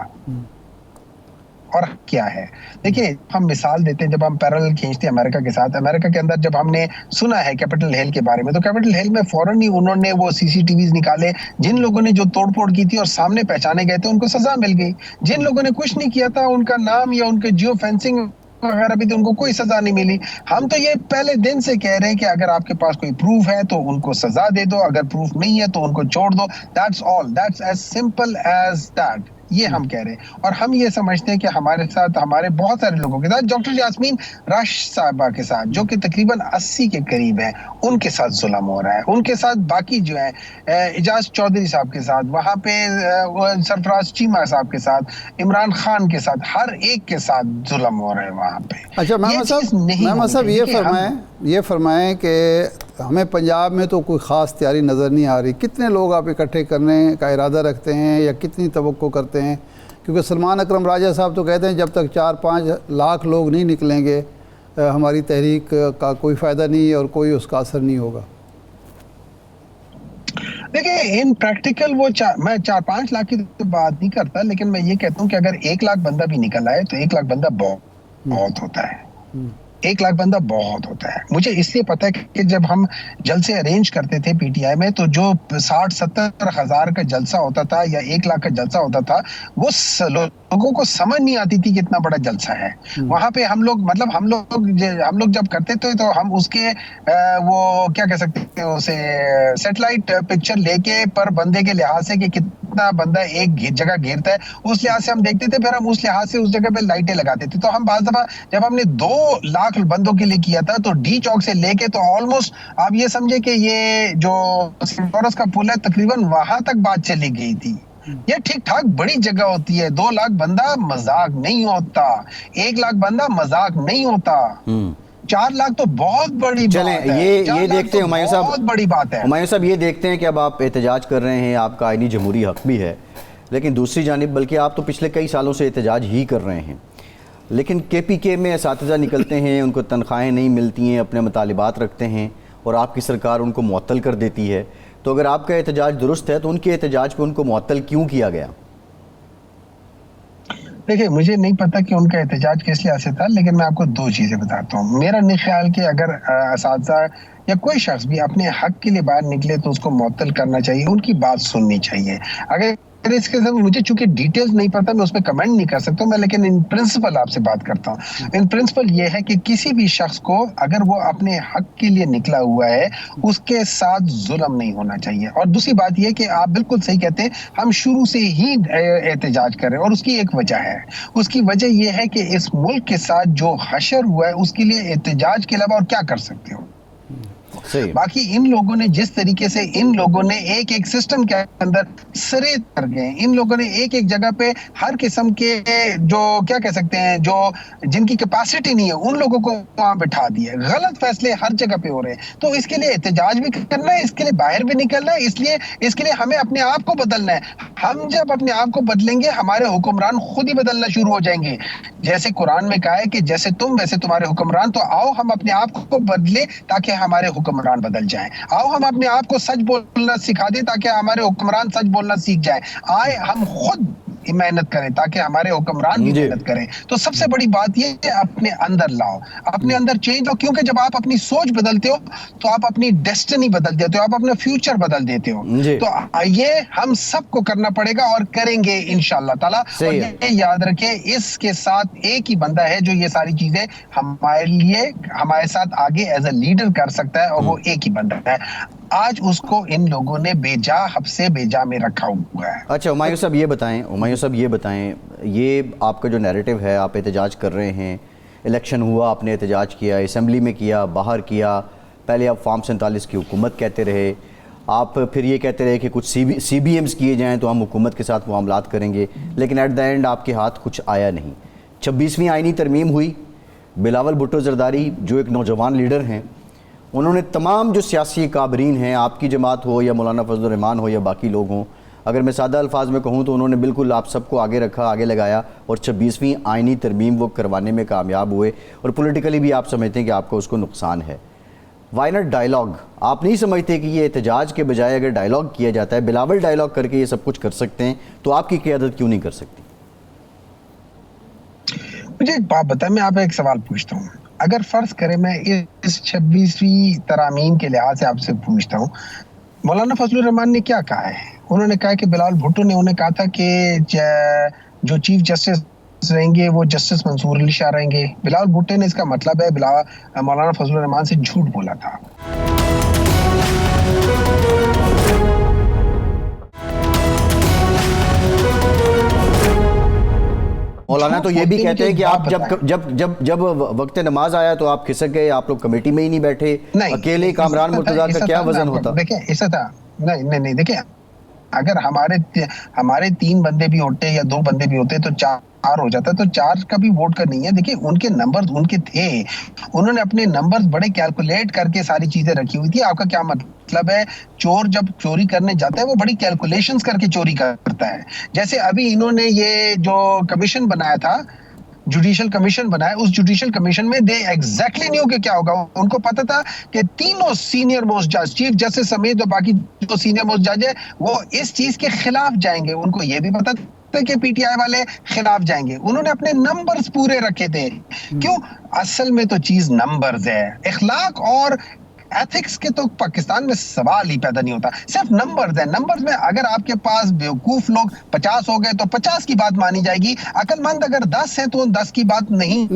C: اور کیا ہے دیکھیں، ہم مثال دیتے ہیں جب ہم پیرالل کھینچتے ہیں امریکہ کے ساتھ. امریکہ کے اندر جب ہم نے سنا ہے کیپٹل ہل کے بارے میں، تو کیپٹل ہل میں فوراً ہی انہوں نے وہ سی سی ٹی ویز نکالے. جن لوگوں نے جو توڑ پھوڑ کی تھی اور سامنے پہچانے گئے تھے ان کو سزا مل گئی. جن لوگوں نے کچھ نہیں کیا تھا، ان کا نام یا ان کے جیو فینسنگ وغیرہ بھی تھی، ان کو کوئی سزا نہیں ملی. ہم تو یہ پہلے دن سے کہہ رہے ہیں کہ اگر آپ کے پاس کوئی پروف ہے تو ان کو سزا دے دو، اگر پروف نہیں ہے تو ان کو چھوڑ دو. That's all, that's as simple as that. یہ ہم کہہ رہے ہیں. اور ہم یہ سمجھتے ہیں کہ ہمارے ساتھ، ہمارے بہت سارے لوگوں کے ساتھ، ڈاکٹر یاسمین راشد صاحبہ کے ساتھ جو کہ تقریباً 80 کے قریب ہیں، ان کے ساتھ ظلم ہو رہا ہے. ان کے ساتھ باقی جو ہیں اعجاز چودھری صاحب کے ساتھ، وہاں پہ سرفراز چیمہ صاحب کے ساتھ، عمران خان کے ساتھ، ہر ایک کے ساتھ ظلم ہو رہے ہیں وہاں پہ.
B: اچھا محمد صاحب یہ فرمائیں کہ ہمیں پنجاب میں تو کوئی خاص تیاری نظر نہیں آ رہی. کتنے لوگ آپ اکٹھے کرنے کا ارادہ رکھتے ہیں یا کتنی توقع کرتے ہیں؟ کیونکہ سلمان اکرم راجہ صاحب تو کہتے ہیں جب تک 4-5 لاکھ لوگ نہیں نکلیں گے ہماری تحریک کا کوئی فائدہ نہیں اور کوئی اس کا اثر نہیں ہوگا.
C: دیکھیں ان پریکٹیکل میں 4-5 لاکھ کی تو بات نہیں کرتا، لیکن میں یہ کہتا ہوں کہ اگر 1 لاکھ بندہ بھی نکل آئے تو 1 لاکھ بندہ بہت ہوتا ہے. 1 لاکھ بندہ بہت ہوتا ہے. مجھے اس لیے پتا ہے کہ جب ہم جلسے ارینج کرتے تھے پی ٹی آئی میں، تو جو 60-70 ہزار کا جلسہ ہوتا تھا یا 1 لاکھ کا جلسہ ہوتا تھا، وہ لوگوں کو سمجھ نہیں آتی تھی کتنا بڑا جلسہ ہے. وہاں پہ ہم لوگ جب کرتے تھے تو ہم اس کے وہ کیا کہہ سکتے ہیں اسے سیٹلائٹ پکچر لے کے پر بندے کے لحاظ سے کہ کتنا بندہ ایک جگہ گھیرتا ہے، اس لحاظ سے ہم دیکھتے تھے. پھر ہم اس لحاظ سے اس جگہ پہ لائٹیں لگاتے تھے. تو ہم بعض دفعہ جب ہم نے 2 لاکھ بندوں کے لیے کیا تھا تو ڈی چوک سے لے کے تو آلموسٹ آپ یہ سمجھے کہ یہ جو سنٹورس کا پل ہے تقریباً وہاں تک بات چلی گئی تھی. یہ ٹھیک ٹھاک بڑی جگہ ہوتی ہے. 2 لاکھ بندہ مذاق نہیں ہوتا، 1 لاکھ بندہ مذاق نہیں ہوتا. 4 لاکھ تو بہت بڑی بات ہے.
A: یہ دیکھتے ہیں ہمایوں صاحب،
C: بہت بڑی بات ہے.
A: ہمایوں صاحب یہ دیکھتے ہیں کہ اب آپ احتجاج کر رہے ہیں، آپ کا آئینی جمہوری حق بھی ہے، لیکن دوسری جانب بلکہ آپ تو پچھلے کئی سالوں سے احتجاج ہی کر رہے ہیں، لیکن کے پی کے میں اساتذہ نکلتے ہیں، ان کو تنخواہیں نہیں ملتی ہیں، اپنے مطالبات رکھتے ہیں اور آپ کی سرکار ان کو معطل کر دیتی ہے. تو اگر آپ کا احتجاج درست ہے تو ان کے احتجاج پہ ان کو معطل کیوں کیا گیا؟
C: دیکھیں مجھے نہیں پتا کہ ان کا احتجاج کس لحاظ سے تھا، لیکن میں آپ کو 2 چیزیں بتاتا ہوں. میرا نہیں خیال کہ اگر اساتذہ یا کوئی شخص بھی اپنے حق کے لیے باہر نکلے تو اس کو معطل کرنا چاہیے، ان کی بات سننی چاہیے. اگر اس کے ساتھ مجھے چونکہ ڈیٹیلز نہیں پتا، میں اس پہ کمنٹ نہیں کر سکتا میں، لیکن ان پرنسپل آپ سے بات کرتا ہوں. ان پرنسپل یہ ہے کہ کسی بھی شخص کو اگر وہ اپنے حق کے لیے نکلا ہوا ہے، اس کے ساتھ ظلم نہیں ہونا چاہیے. اور دوسری بات یہ کہ آپ بالکل صحیح کہتے ہیں، ہم شروع سے ہی احتجاج کر رہے ہیں اور اس کی ایک وجہ ہے. اس کی وجہ یہ ہے کہ اس ملک کے ساتھ جو حشر ہوا ہے اس کے لیے احتجاج کے علاوہ اور کیا کر سکتے ہو. باقی ان لوگوں نے جس طریقے سے ان لوگوں نے ایک سسٹم کے اندر سرے کر گئے، ان لوگوں نے ایک جگہ پہ ہر قسم کے جو کیا کہہ سکتے ہیں جو جن کی کیپیسٹی نہیں ہے ان لوگوں کو وہاں بٹھا دیے. غلط فیصلے ہر جگہ پہ ہو رہے ہیں. تو اس کے لیے احتجاج بھی کرنا ہے، اس کے لیے باہر بھی نکلنا ہے. اس کے لیے ہمیں اپنے آپ کو بدلنا ہے. ہم جب اپنے آپ کو بدلیں گے ہمارے حکمران خود ہی بدلنا شروع ہو جائیں گے. جیسے قرآن میں کہا ہے کہ جیسے تم ویسے تمہارے حکمران. تو آؤ ہم اپنے آپ کو بدلے تاکہ ہمارے حکمران بدل جائیں. آؤ ہم اپنے آپ کو سچ بولنا سکھا دیں تاکہ ہمارے حکمران سچ بولنا سیکھ جائیں. آئے ہم خود محنت کریں تاکہ ہمارے حکمران بھی محنت کریں. تو سب سے بڑی بات یہ ہے اپنے اندر لاؤ، اپنے اندر چینج لاؤ، کیونکہ جب آپ اپنی سوچ بدلتے ہو تو آپ اپنی ڈیسٹنی بدل دیتے ہو، آپ اپنا فیوچر بدل دیتے ہو. تو یہ ہم سب کو کرنا پڑے گا اور کریں گے انشاءاللہ تعالی. اور یہ یاد رکھیں اس کے ساتھ ایک ہی بندہ ہے جو یہ ساری چیزیں ہمارے لیے ہمارے ساتھ آگے ایز اے لیڈر کر سکتا ہے، اور وہ ایک ہی بندہ ہے. آج اس کو ان لوگوں نے بے جا حب سے بے جا میں رکھا ہوا ہے.
A: اچھا ہمایوں صاحب یہ بتائیں، یہ آپ کا جو نیریٹو ہے، آپ احتجاج کر رہے ہیں، الیکشن ہوا آپ نے احتجاج کیا، اسمبلی میں کیا، باہر کیا، پہلے آپ فارم 47 کی حکومت کہتے رہے، آپ پھر یہ کہتے رہے کہ کچھ سی بی ایمز کیے جائیں تو ہم حکومت کے ساتھ معاملات کریں گے، لیکن ایٹ دا اینڈ آپ کے ہاتھ کچھ آیا نہیں. 26ویں آئینی ترمیم ہوئی، بلاول بھٹو زرداری جو ایک نوجوان لیڈر ہیں، انہوں نے تمام جو سیاسی کابرین ہیں، آپ کی جماعت ہو یا مولانا فضل الرحمان ہو یا باقی لوگ ہوں، اگر میں سادہ الفاظ میں کہوں تو انہوں نے بالکل آپ سب کو آگے رکھا, آگے لگایا اور 26ویں آئینی ترمیم وہ کروانے میں کامیاب ہوئے, اور پولیٹیکلی بھی آپ سمجھتے ہیں کہ آپ کو اس کو نقصان ہے. Why not dialogue? آپ نہیں سمجھتے کہ یہ احتجاج کے بجائے اگر ڈائیلاگ کیا جاتا ہے, بلاول ڈائیلاگ کر کے یہ سب کچھ کر سکتے ہیں, تو آپ کی قیادت کیوں نہیں کر سکتی؟
C: مجھے ایک بات بتائیں, میں آپ سے ایک سوال پوچھتا ہوں. اگر فرض کرے میں اس 26ویں ترامیم کے لحاظ سے آپ سے پوچھتا ہوں, مولانا فضل الرحمان نے کیا کہا ہے؟ انہوں نے کہا کہ بلاول بھٹو نے انہیں کہا تھا کہ جو چیف جسٹس رہیں گے وہ جسٹس منصور علی شاہ رہیں گے. بلاول بھٹو نے اس کا مطلب ہے مولانا فضل الرحمان سے جھوٹ بولا تھا.
A: مولانا تو یہ بھی کہتے ہیں کہ آپ جب وقت نماز آیا تو آپ کھسک گئے, آپ لوگ کمیٹی میں ہی نہیں بیٹھے, اکیلے کامران مرتضیٰ کا کیا وزن ہوتا؟
C: دیکھیں ایسا تھا, نہیں دیکھیں, اگر ہمارے 3 بندے بھی ہوتے یا 2 بندے بھی ہوتے تو 4 ہو جاتا, تو 4 کا بھی ووٹ کا نہیں ہے. دیکھیں ان کے نمبرز ان کے تھے, انہوں نے اپنے نمبرز بڑے کیلکولیٹ کر کے ساری چیزیں رکھی ہوئی تھی. آپ کا کیا مطلب ہے, چور جب چوری کرنے جاتا ہے وہ بڑی کیلکولیشنز کر کے چوری کرتا ہے. جیسے ابھی انہوں نے یہ جو کمیشن بنایا تھا, جوڈیشل کمیشن بنایا, اس جوڈیشل کمیشن میں دے ایگزیکٹلی نیو کہ کیا ہوگا. ان کو پتا تھا کہ تینوں سینئر موسٹ جج, چیف جسٹس سمیت جو باقی جو سینئر موسٹ جج ہے وہ اس چیز کے خلاف جائیں گے. ان کو یہ بھی پتا تھا کہ پی ٹی آئی والے خلاف جائیں گے. انہوں نے اپنے نمبرز پورے رکھے تھے. کیوں؟ اصل میں تو چیز نمبرز ہے. اخلاق اور ایتھکس کے تو پاکستان میں سوال ہی پیدا نہیں ہوتا, صرف نمبرز ہیں. نمبرز میں اگر آپ کے پاس بیوقوف لوگ 50 ہو گئے تو 50 کی بات مانی جائے گی, عقل مند اگر 10 ہیں تو ان 10 کی بات نہیں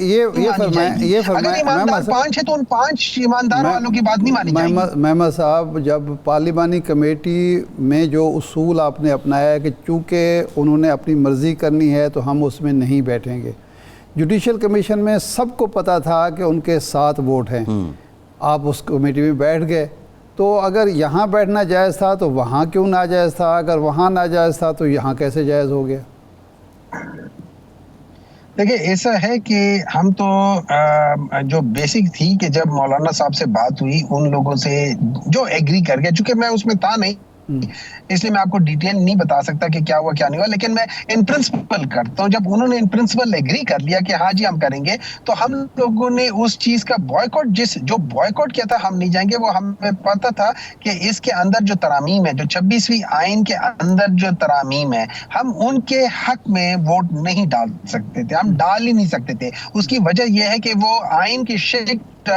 B: یہ فرمائیں,
C: اگر ایماندار 5 ہے تو ان 5 ایماندار والوں کی بات نہیں مانی جائے گی.
B: محمد صاحب, جب پارلیمانی کمیٹی میں جو اصول آپ نے اپنایا ہے کہ چونکہ انہوں نے اپنی مرضی کرنی ہے تو ہم اس میں نہیں بیٹھیں گے, جوڈیشل کمیشن میں سب کو پتا تھا کہ ان کے 7 ووٹ ہیں, آپ اس کمیٹی میں بیٹھ گئے, تو اگر یہاں بیٹھنا جائز تھا تو وہاں کیوں ناجائز تھا؟ اگر وہاں ناجائز تھا تو یہاں کیسے جائز ہو گیا؟
C: دیکھیں ایسا ہے کہ ہم تو جو بیسک تھی کہ جب مولانا صاحب سے بات ہوئی ان لوگوں سے جو ایگری کر گیا, چونکہ میں اس میں تھا نہیں اس لیے میں آپ کو ڈیٹیل نہیں بتا سکتا کہ کیا ہوا کیا نہیں ہوا, لیکن میں ان پرنسپل کرتا ہوں. جب انہوں نے ان پرنسپل ایگری کر لیا کہ ہاں جی ہم کریں گے, تو ہم لوگوں نے اس چیز کا بوائکاٹ جو بوائکاٹ کیا تھا, ہم نہیں جائیں گے. وہ ہمیں پتا تھا کہ اس کے اندر جو ترامیم ہے, جو 26ویں آئین کے اندر جو ترامیم ہے, ہم ان کے حق میں ووٹ نہیں ڈال سکتے تھے, ہم ڈال ہی نہیں سکتے تھے. اس کی وجہ یہ ہے کہ وہ آئین کی شیکٹ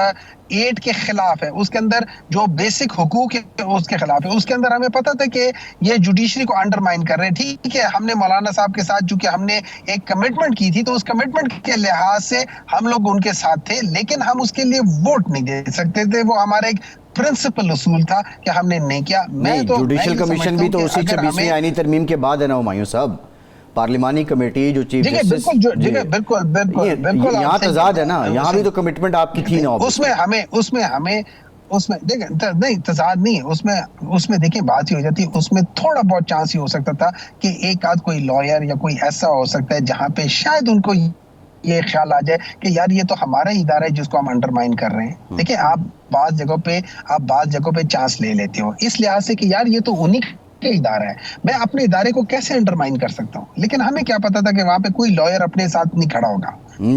C: 8 کے خلاف ہے, اس کے اندر جو بیسک حقوق ہے اس کے خلاف ہے. اس کے اندر ہمیں پتا تھا کہ یہ جوڈیشری کو انڈرمائن کر رہے ہیں. ٹھیک ہے, ہم نے مولانا صاحب کے ساتھ چونکہ ہم نے ایک کمٹمنٹ کی تھی تو اس کمٹمنٹ کے لحاظ سے ہم لوگ ان کے ساتھ تھے, لیکن ہم اس کے لیے ووٹ نہیں دے سکتے تھے. وہ ہمارا ایک پرنسپل اصول تھا کہ ہم نے نہیں کیا. میں تو
A: جوڈیشل کمیشن بھی تو اسی 26ویں آئینی ترمیم کے بعد ہے نا ہمایوں صاحب, پارلیمانی کمیٹی جو چیف جسٹس, بالکل یہاں تضاد ہے نا, یہاں بھی تو کمٹمنٹ آپ کی تھی نا.
C: اس میں دیکھیں نہیں تضاد نہیں, اس میں دیکھیں بات ہی ہو جاتی ہے. اس میں تھوڑا بہت چانس ہی ہو سکتا تھا کہ ایک آدھ کوئی لائر یا کوئی ایسا ہو سکتا ہے جہاں پہ شاید ان کو یہ خیال آ جائے کہ یار یہ تو ہمارا ہی ادارہ ہے جس کو ہم انڈرمائن کر رہے ہیں. دیکھیں آپ بعض جگہوں پہ چانس لے لیتے ہو اس لحاظ سے کہ یار یہ تو انہی کے ادارہ ہے, میں اپنے ادارے کو کیسے انڈرمائن کر سکتا ہوں. لیکن ہمیں کیا پتا تھا کہ وہاں پہ کوئی لائر اپنے ساتھ نہیں کھڑا ہوگا.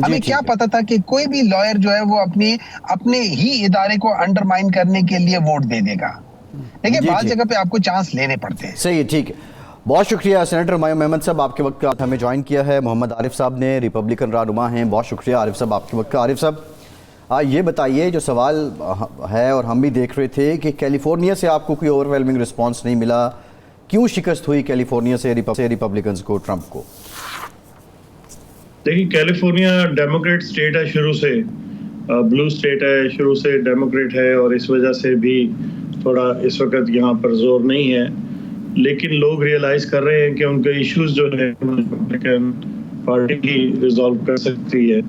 C: ہمیں کیا پتا تھا کہ کوئی بھی لائر جو ہے وہ اپنے ہی ادارے کو انڈرمائن کرنے کے لیے ووٹ دے دے گا. لیکن بعض جگہ پہ آپ کو چانس لینے پڑتے ہیں.
A: صحیح ہے, ٹھیک ہے. بہت شکریہ سینیٹر ہمایوں محمد صاحب, آپ کے وقت کا ہمیں جوائن کیا ہے. محمد عارف صاحب نے, ریپبلکن رہنما ہیں. بہت شکریہ عارف صاحب آپ کے وقت کا. عارف صاحب یہ بتائیے, جو سوال ہے اور ہم بھی دیکھ رہے تھے کہ کیلیفورنیا سے آپ کو کوئی اوور ویلمنگ رسپانس نہیں ملا, کیوں شکست ہوئی کیلیفورنیا سے ریپبلکنز کو, ٹرمپ کو؟
D: دیکھیں کیلیفورنیا ڈیموکریٹ سٹیٹ ہے, شروع سے بلو سٹیٹ ہے, شروع سے ڈیموکریٹ ہے, اور اس وجہ سے بھی تھوڑا اس وقت یہاں پر زور نہیں ہے. لیکن لوگ ریئلائز کر رہے ہیں کہ ان کے ایشوز جو ہے ریپبلکن پارٹی کی ریزالو کر سکتی ہے,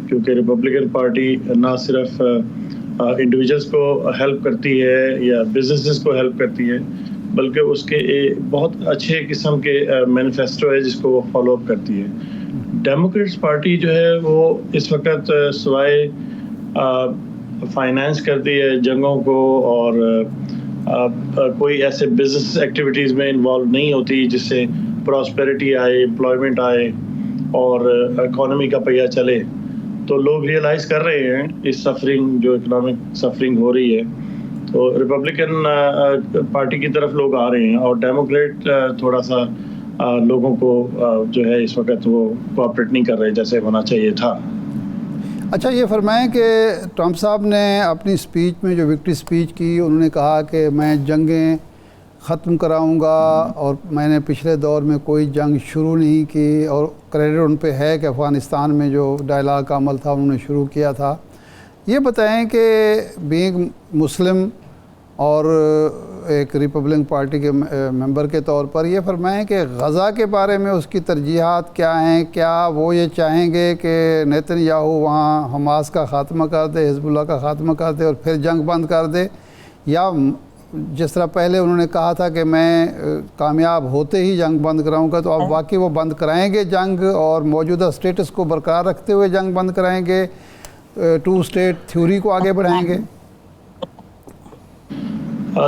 D: کیونکہ ریپبلکن پارٹی نہ صرف انڈیویجلس کو ہیلپ کرتی ہے یا بزنسز کو ہیلپ کرتی ہے, بلکہ اس کے بہت اچھے قسم کے مینیفیسٹو ہے جس کو وہ فالو اپ کرتی ہے. ڈیموکریٹس پارٹی جو ہے وہ اس وقت سوائے فائنانس کرتی ہے جنگوں کو اور کوئی ایسے بزنس ایکٹیویٹیز میں انوالو نہیں ہوتی جس سے پراسپیرٹی آئے، امپلائمنٹ آئے اور اکانومی کا پہیہ چلے. تو لوگ ریئلائز کر رہے ہیں اس سفرنگ، جو اکنامک سفرنگ ہو رہی ہے. تو ریپبلکن پارٹی کی طرف لوگ آ رہے ہیں اور ڈیموکریٹ تھوڑا سا لوگوں کو جو ہے اس وقت وہ کوآپریٹ نہیں کر رہے جیسے ہونا چاہیے تھا.
B: اچھا یہ فرمائیں کہ ٹرمپ صاحب نے اپنی سپیچ میں جو وکٹری سپیچ کی، انہوں نے کہا کہ میں جنگیں ختم کراؤں گا اور میں نے پچھلے دور میں کوئی جنگ شروع نہیں کی، اور کریڈٹ ان پہ ہے کہ افغانستان میں جو ڈائلاگ کا عمل تھا انہوں نے شروع کیا تھا. یہ بتائیں کہ بینگ مسلم اور ایک ریپبلکن پارٹی کے ممبر کے طور پر یہ فرمائیں کہ غزہ کے بارے میں اس کی ترجیحات کیا ہیں؟ کیا وہ یہ چاہیں گے کہ نیتن یاہو وہاں حماس کا خاتمہ کر دے، حزب اللہ کا خاتمہ کر دے اور پھر جنگ بند کر دے، یا جس طرح پہلے انہوں نے کہا تھا کہ میں کامیاب ہوتے ہی جنگ بند کراؤں گا، تو اب واقعی وہ بند کرائیں گے جنگ اور موجودہ سٹیٹس کو برقرار رکھتے ہوئے جنگ بند کرائیں گے، 2 اسٹیٹ تھیوری کو آگے بڑھائیں گے؟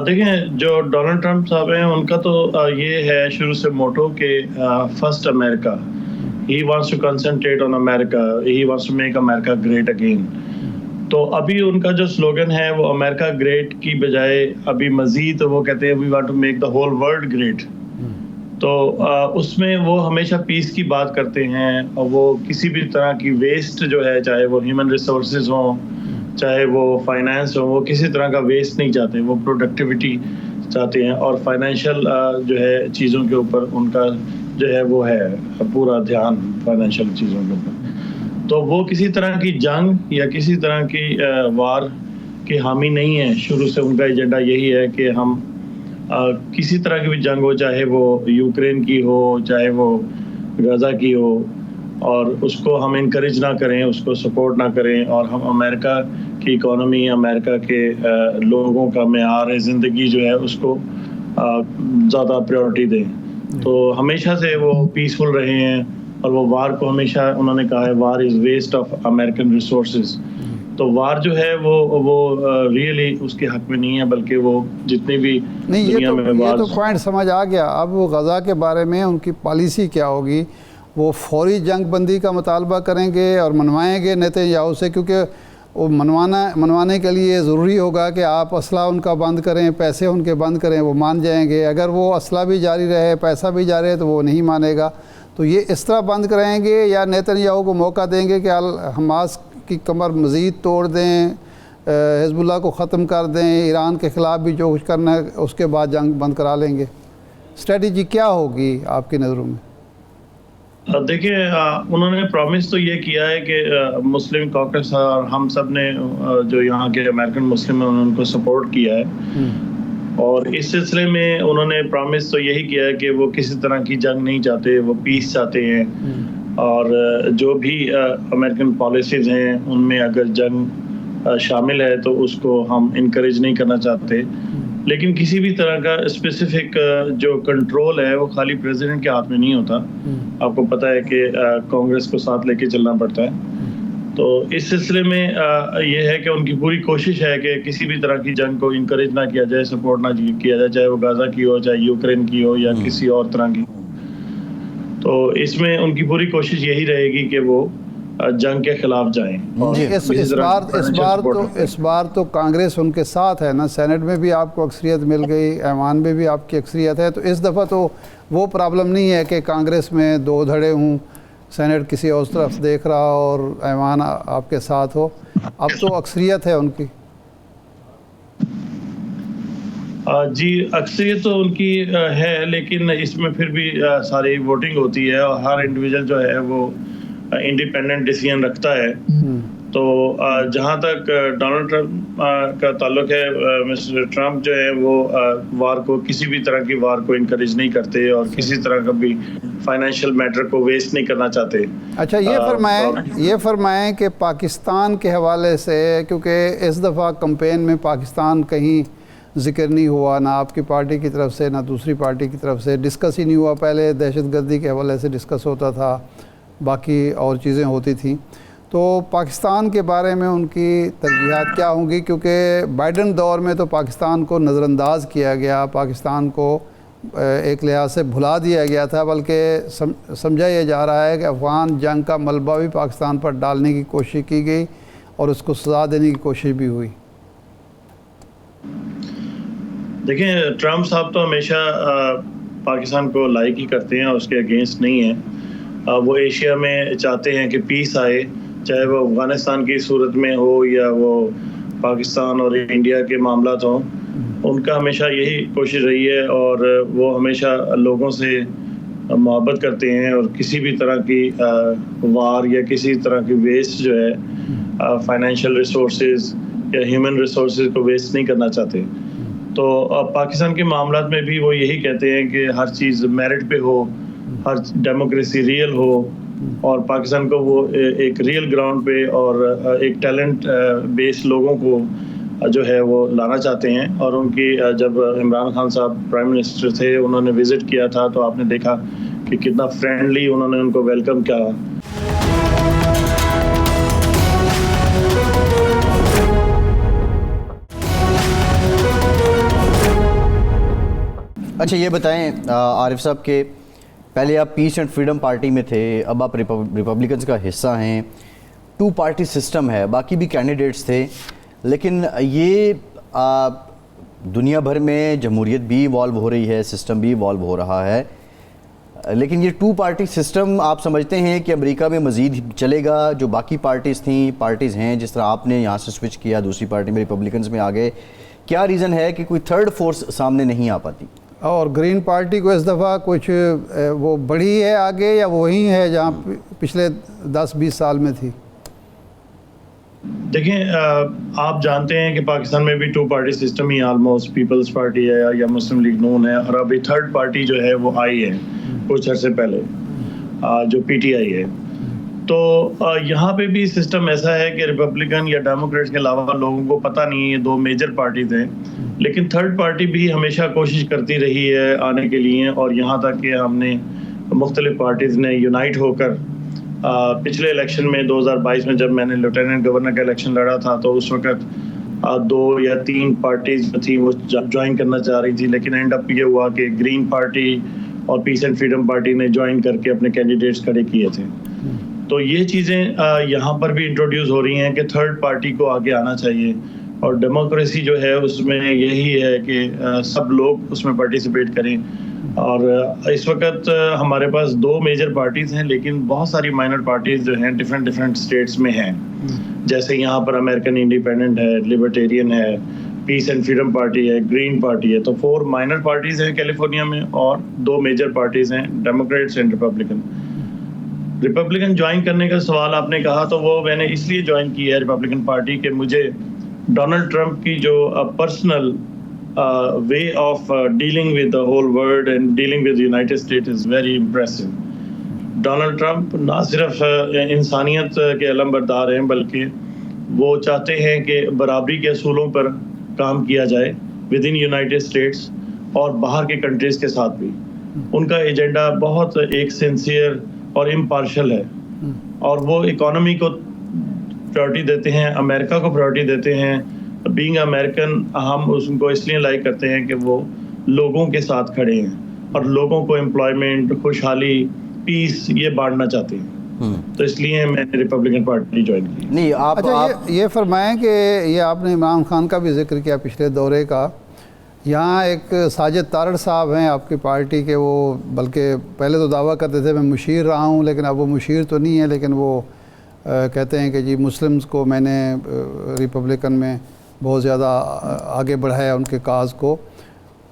D: دیکھیں جو ڈونلڈ ٹرمپ صاحب ہیں ان کا تو یہ ہے شروع سے موٹو کہ first America, he wants to concentrate on America, he wants to make America great again. تو ابھی ان کا جو سلوگن ہے وہ امریکہ گریٹ کی بجائے ابھی مزید وہ کہتے ہیں we want to make the whole world great. تو اس میں وہ ہمیشہ پیس کی بات کرتے ہیں اور وہ کسی بھی طرح کی ویسٹ جو ہے، چاہے وہ ہیومن ریسورسز ہوں، چاہے وہ فائنانس ہو، وہ کسی طرح کا ویسٹ نہیں چاہتے. وہ پروڈکٹیوٹی چاہتے ہیں اور فائنینشیل جو ہے چیزوں کے اوپر ان کا جو ہے وہ ہے پورا دھیان فائنینشیل چیزوں کے اوپر. تو وہ کسی طرح کی جنگ یا کسی طرح کی وار کے حامی نہیں ہیں. شروع سے ان کا ایجنڈا یہی ہے کہ ہم کسی طرح کی بھی جنگ ہو، چاہے وہ یوکرین کی ہو، چاہے وہ غزہ کی ہو، اور اس کو ہم انکریج نہ کریں، اس کو سپورٹ نہ کریں، اور ہم امریکہ کی اکانومی، امریکہ کے لوگوں کا معیار زندگی جو ہے اس کو زیادہ پریورٹی دیں. تو ہمیشہ سے وہ پیسفل رہے ہیں اور وہ وار کو ہمیشہ انہوں نے کہا ہے وار از ویسٹ آف امریکن ریسورسز. تو وار جو ہے وہ ریئلی اس کے حق میں نہیں ہے، بلکہ وہ جتنی بھی دنیا میں
B: یہ تو پوائنٹ سمجھ آ گیا. اب وہ غزہ کے بارے میں ان کی پالیسی کیا ہوگی؟ وہ فوری جنگ بندی کا مطالبہ کریں گے اور منوائیں گے نیتن یاہو سے، کیونکہ وہ منوانے کے لیے ضروری ہوگا کہ آپ اسلحہ ان کا بند کریں، پیسے ان کے بند کریں، وہ مان جائیں گے. اگر وہ اسلحہ بھی جاری رہے، پیسہ بھی جاری رہے تو وہ نہیں مانے گا. تو یہ اس طرح بند کرائیں گے یا نیتن یاہو کو موقع دیں گے کہ حماس کی کمر مزید توڑ دیں، حزب اللہ کو ختم کر دیں، ایران کے خلاف بھی جو کچھ کرنا ہے اس کے بعد جنگ بند کرا لیں گے؟ اسٹریٹجی کیا ہوگی آپ کی نظروں میں؟
D: دیکھیں انہوں نے پرومس تو یہ کیا ہے کہ مسلم کاکس اور ہم سب نے جو یہاں کے امریکن مسلم ہیں ان کو سپورٹ کیا ہے، اور اس سلسلے میں انہوں نے پرومس تو یہی کیا ہے کہ وہ کسی طرح کی جنگ نہیں چاہتے، وہ پیس چاہتے ہیں، اور جو بھی امریکن پالیسیز ہیں ان میں اگر جنگ شامل ہے تو اس کو ہم انکریج نہیں کرنا چاہتے. لیکن کسی بھی طرح کا اسپیسیفک جو کنٹرول ہے وہ خالی پریزیڈنٹ کے ہاتھ میں نہیں ہوتا. آپ کو پتہ ہے کہ کانگریس کو ساتھ لے کے چلنا پڑتا ہے. تو اس سلسلے میں یہ ہے کہ ان کی پوری کوشش ہے کہ کسی بھی طرح کی جنگ کو انکریج نہ کیا جائے، سپورٹ نہ کیا جائے، چاہے وہ غزہ کی ہو، چاہے یوکرین کی ہو یا کسی اور طرح کی. تو اس میں ان کی پوری کوشش یہی رہے گی کہ وہ جنگ کے خلاف جائیں.
B: اس بار تو کانگریس ان کے ساتھ ہے نا، سینٹ میں بھی آپ کو اکثریت مل گئی، ایوان میں بھی آپ کی اکثریت ہے. تو اس دفعہ تو وہ پرابلم نہیں ہے کہ کانگریس میں دو دھڑے ہوں، سینٹ کسی اور طرف دیکھ رہا اور ایوان آپ کے ساتھ ہو. اب تو اکثریت ہے ان کی.
D: جی اکثریت تو ان کی ہے، لیکن اس میں پھر بھی ساری ووٹنگ ہوتی ہے اور ہر انڈیویجل جو ہے وہ انڈیپینڈنٹ ڈیسیژن رکھتا ہے. تو جہاں تک ڈونلڈ ٹرمپ کا تعلق ہے، مسٹر ٹرمپ جو ہے وہ وار کو، کسی بھی طرح کی وار کو انکریج نہیں کرتے اور کسی طرح کا بھی فائنینشیل میٹر کو ویسٹ نہیں کرنا چاہتے.
B: اچھا یہ فرمائیں کہ پاکستان کے حوالے سے، کیونکہ اس دفعہ کمپین میں پاکستان کہیں ذکر نہیں ہوا، نہ آپ کی پارٹی کی طرف سے نہ دوسری پارٹی کی طرف سے، ڈسکس ہی نہیں ہوا. پہلے دہشت گردی کے حوالے سے ڈسکس ہوتا تھا، باقی اور چیزیں ہوتی تھیں. تو پاکستان کے بارے میں ان کی ترجیحات کیا ہوں گی؟ کیونکہ بائیڈن دور میں تو پاکستان کو نظر انداز کیا گیا، پاکستان کو ایک لحاظ سے بھلا دیا گیا تھا، بلکہ سمجھا یہ جا رہا ہے کہ افغان جنگ کا ملبہ بھی پاکستان پر ڈالنے کی کوشش کی گئی اور اس کو سزا دینے کی کوشش بھی ہوئی۔
D: دیکھیں، ٹرمپ صاحب تو ہمیشہ پاکستان کو لائک ہی کرتے ہیں اور اس کے اگینسٹ نہیں ہیں۔ وہ ایشیا میں چاہتے ہیں کہ پیس آئے، چاہے وہ افغانستان کی صورت میں ہو یا وہ پاکستان اور انڈیا کے معاملات ہوں، ان کا ہمیشہ یہی کوشش رہی ہے، اور وہ ہمیشہ لوگوں سے محبت کرتے ہیں اور کسی بھی طرح کی وار یا کسی طرح کی ویسٹ جو ہے فائنینشیل ریسورسز یا ہیومن ریسورسز کو ویسٹ نہیں کرنا چاہتے۔ تو پاکستان کے معاملات میں بھی وہ یہی کہتے ہیں کہ ہر چیز میرٹ پہ ہو، ہر ڈیموکریسی ریئل ہو، اور پاکستان کو وہ ایک ریئل گراؤنڈ پہ اور ایک ٹیلنٹ بیس لوگوں کو جو ہے وہ لانا چاہتے ہیں۔ اور ان کی جب عمران خان صاحب پرائم منسٹر تھے، انہوں نے وزٹ کیا تھا، تو آپ نے دیکھا کہ کتنا فرینڈلی انہوں نے ان کو ویلکم کیا۔
A: اچھا یہ بتائیں عارف صاحب کہ پہلے آپ پیس اینڈ فریڈم پارٹی میں تھے، اب آپ ریپبلکنز کا حصہ ہیں، 2 پارٹی سسٹم ہے، باقی بھی کینڈیڈیٹس تھے، لیکن یہ دنیا بھر میں جمہوریت بھی ایوالو ہو رہی ہے، سسٹم بھی ایوالو ہو رہا ہے، لیکن یہ 2 پارٹی سسٹم آپ سمجھتے ہیں کہ امریکہ میں مزید چلے گا؟ جو باقی پارٹیز ہیں، جس طرح آپ نے یہاں سے سوئچ کیا دوسری پارٹی میں ریپبلکنز میں آ گئے، کیا ریزن ہے کہ کوئی تھرڈ فورس سامنے نہیں آ پاتی؟
B: اور گرین پارٹی کو اس دفعہ کچھ وہ بڑھی ہے آگے، یا وہی ہے جہاں پچھلے 10-20 سال میں تھی؟
D: دیکھیں، آپ جانتے ہیں کہ پاکستان میں بھی 2 پارٹی سسٹم ہی آلموسٹ، پیپلز پارٹی ہے یا مسلم لیگ نون ہے، اور ابھی تھرڈ پارٹی جو ہے وہ آئی ہے کچھ عرصے پہلے، جو پی ٹی آئی ہے۔ تو یہاں پہ بھی سسٹم ایسا ہے کہ ریپبلکن یا ڈیموکریٹس کے علاوہ لوگوں کو پتہ نہیں، یہ 2 میجر پارٹیز ہیں، لیکن تھرڈ پارٹی بھی ہمیشہ کوشش کرتی رہی ہے آنے کے لیے، اور یہاں تک کہ ہم نے مختلف پارٹیز نے یونائٹ ہو کر پچھلے الیکشن میں 2022 میں جب میں نے لیفٹیننٹ گورنر کا الیکشن لڑا تھا، تو اس وقت 2 یا 3 پارٹیز تھیں وہ جوائن کرنا چاہ رہی تھی، لیکن اینڈ اپ یہ ہوا کہ گرین پارٹی اور پیس اینڈ فریڈم پارٹی نے جوائن کر کے اپنے کینڈیڈیٹس کھڑے کیے تھے۔ تو یہ چیزیں یہاں پر بھی انٹروڈیوس ہو رہی ہیں کہ تھرڈ پارٹی کو آگے آنا چاہیے، اور ڈیموکریسی جو ہے اس میں یہی ہے کہ سب لوگ اس میں پارٹیسپیٹ کریں۔ اور اس وقت ہمارے پاس 2 میجر پارٹیز ہیں، لیکن بہت ساری مائنر پارٹیز جو ہیں ڈفرینٹ اسٹیٹس میں ہیں، جیسے یہاں پر امریکن انڈیپینڈنٹ ہے، لبرٹیرین ہے، پیس اینڈ فریڈم پارٹی ہے، گرین پارٹی ہے۔ تو 4 مائنر پارٹیز ہیں کیلیفورنیا میں، اور 2 میجر پارٹیز ہیں، ڈیموکریٹس اینڈ ریپبلکن جوائن کرنے کا سوال آپ نے کہا، تو وہ میں نے اس لیے جوائن کی ہے ریپبلکن پارٹی کہ مجھے ڈونلڈ ٹرمپ کی جو personal way of dealing with the whole world and dealing with United state is very impressive. Donald Trump نہ صرف انسانیت کے علم بردار ہیں، بلکہ وہ چاہتے ہیں کہ برابری کے اصولوں پر کام کیا جائے ود ان یونائٹڈ اسٹیٹس اور باہر کے کنٹریز کے ساتھ بھی۔ ان کا ایجنڈا بہت ایک سنسیئر اور امپارشل ہے، اور وہ اکانومی کو پریورٹی دیتے ہیں، امریکہ کو پریورٹی دیتے ہیں۔ بینگ امریکن ہم ان کو اس لیے لائک کرتے ہیں کہ وہ لوگوں کے ساتھ کھڑے ہیں اور لوگوں کو امپلائمنٹ، خوشحالی، پیس یہ بانٹنا چاہتے ہیں، تو اس لیے میں نے ریپبلکن پارٹی جوائن کی۔
A: نہیں
B: اچھا یہ فرمائیں کہ یہ آپ نے عمران خان کا بھی ذکر کیا پچھلے دورے کا، یہاں ایک ساجد تارڑ صاحب ہیں آپ کی پارٹی کے، وہ بلکہ پہلے تو دعویٰ کرتے تھے میں مشیر رہا ہوں، لیکن اب وہ مشیر تو نہیں ہے، لیکن وہ کہتے ہیں کہ جی مسلمز کو میں نے ریپبلکن میں بہت زیادہ آگے بڑھایا ان کے کاز کو۔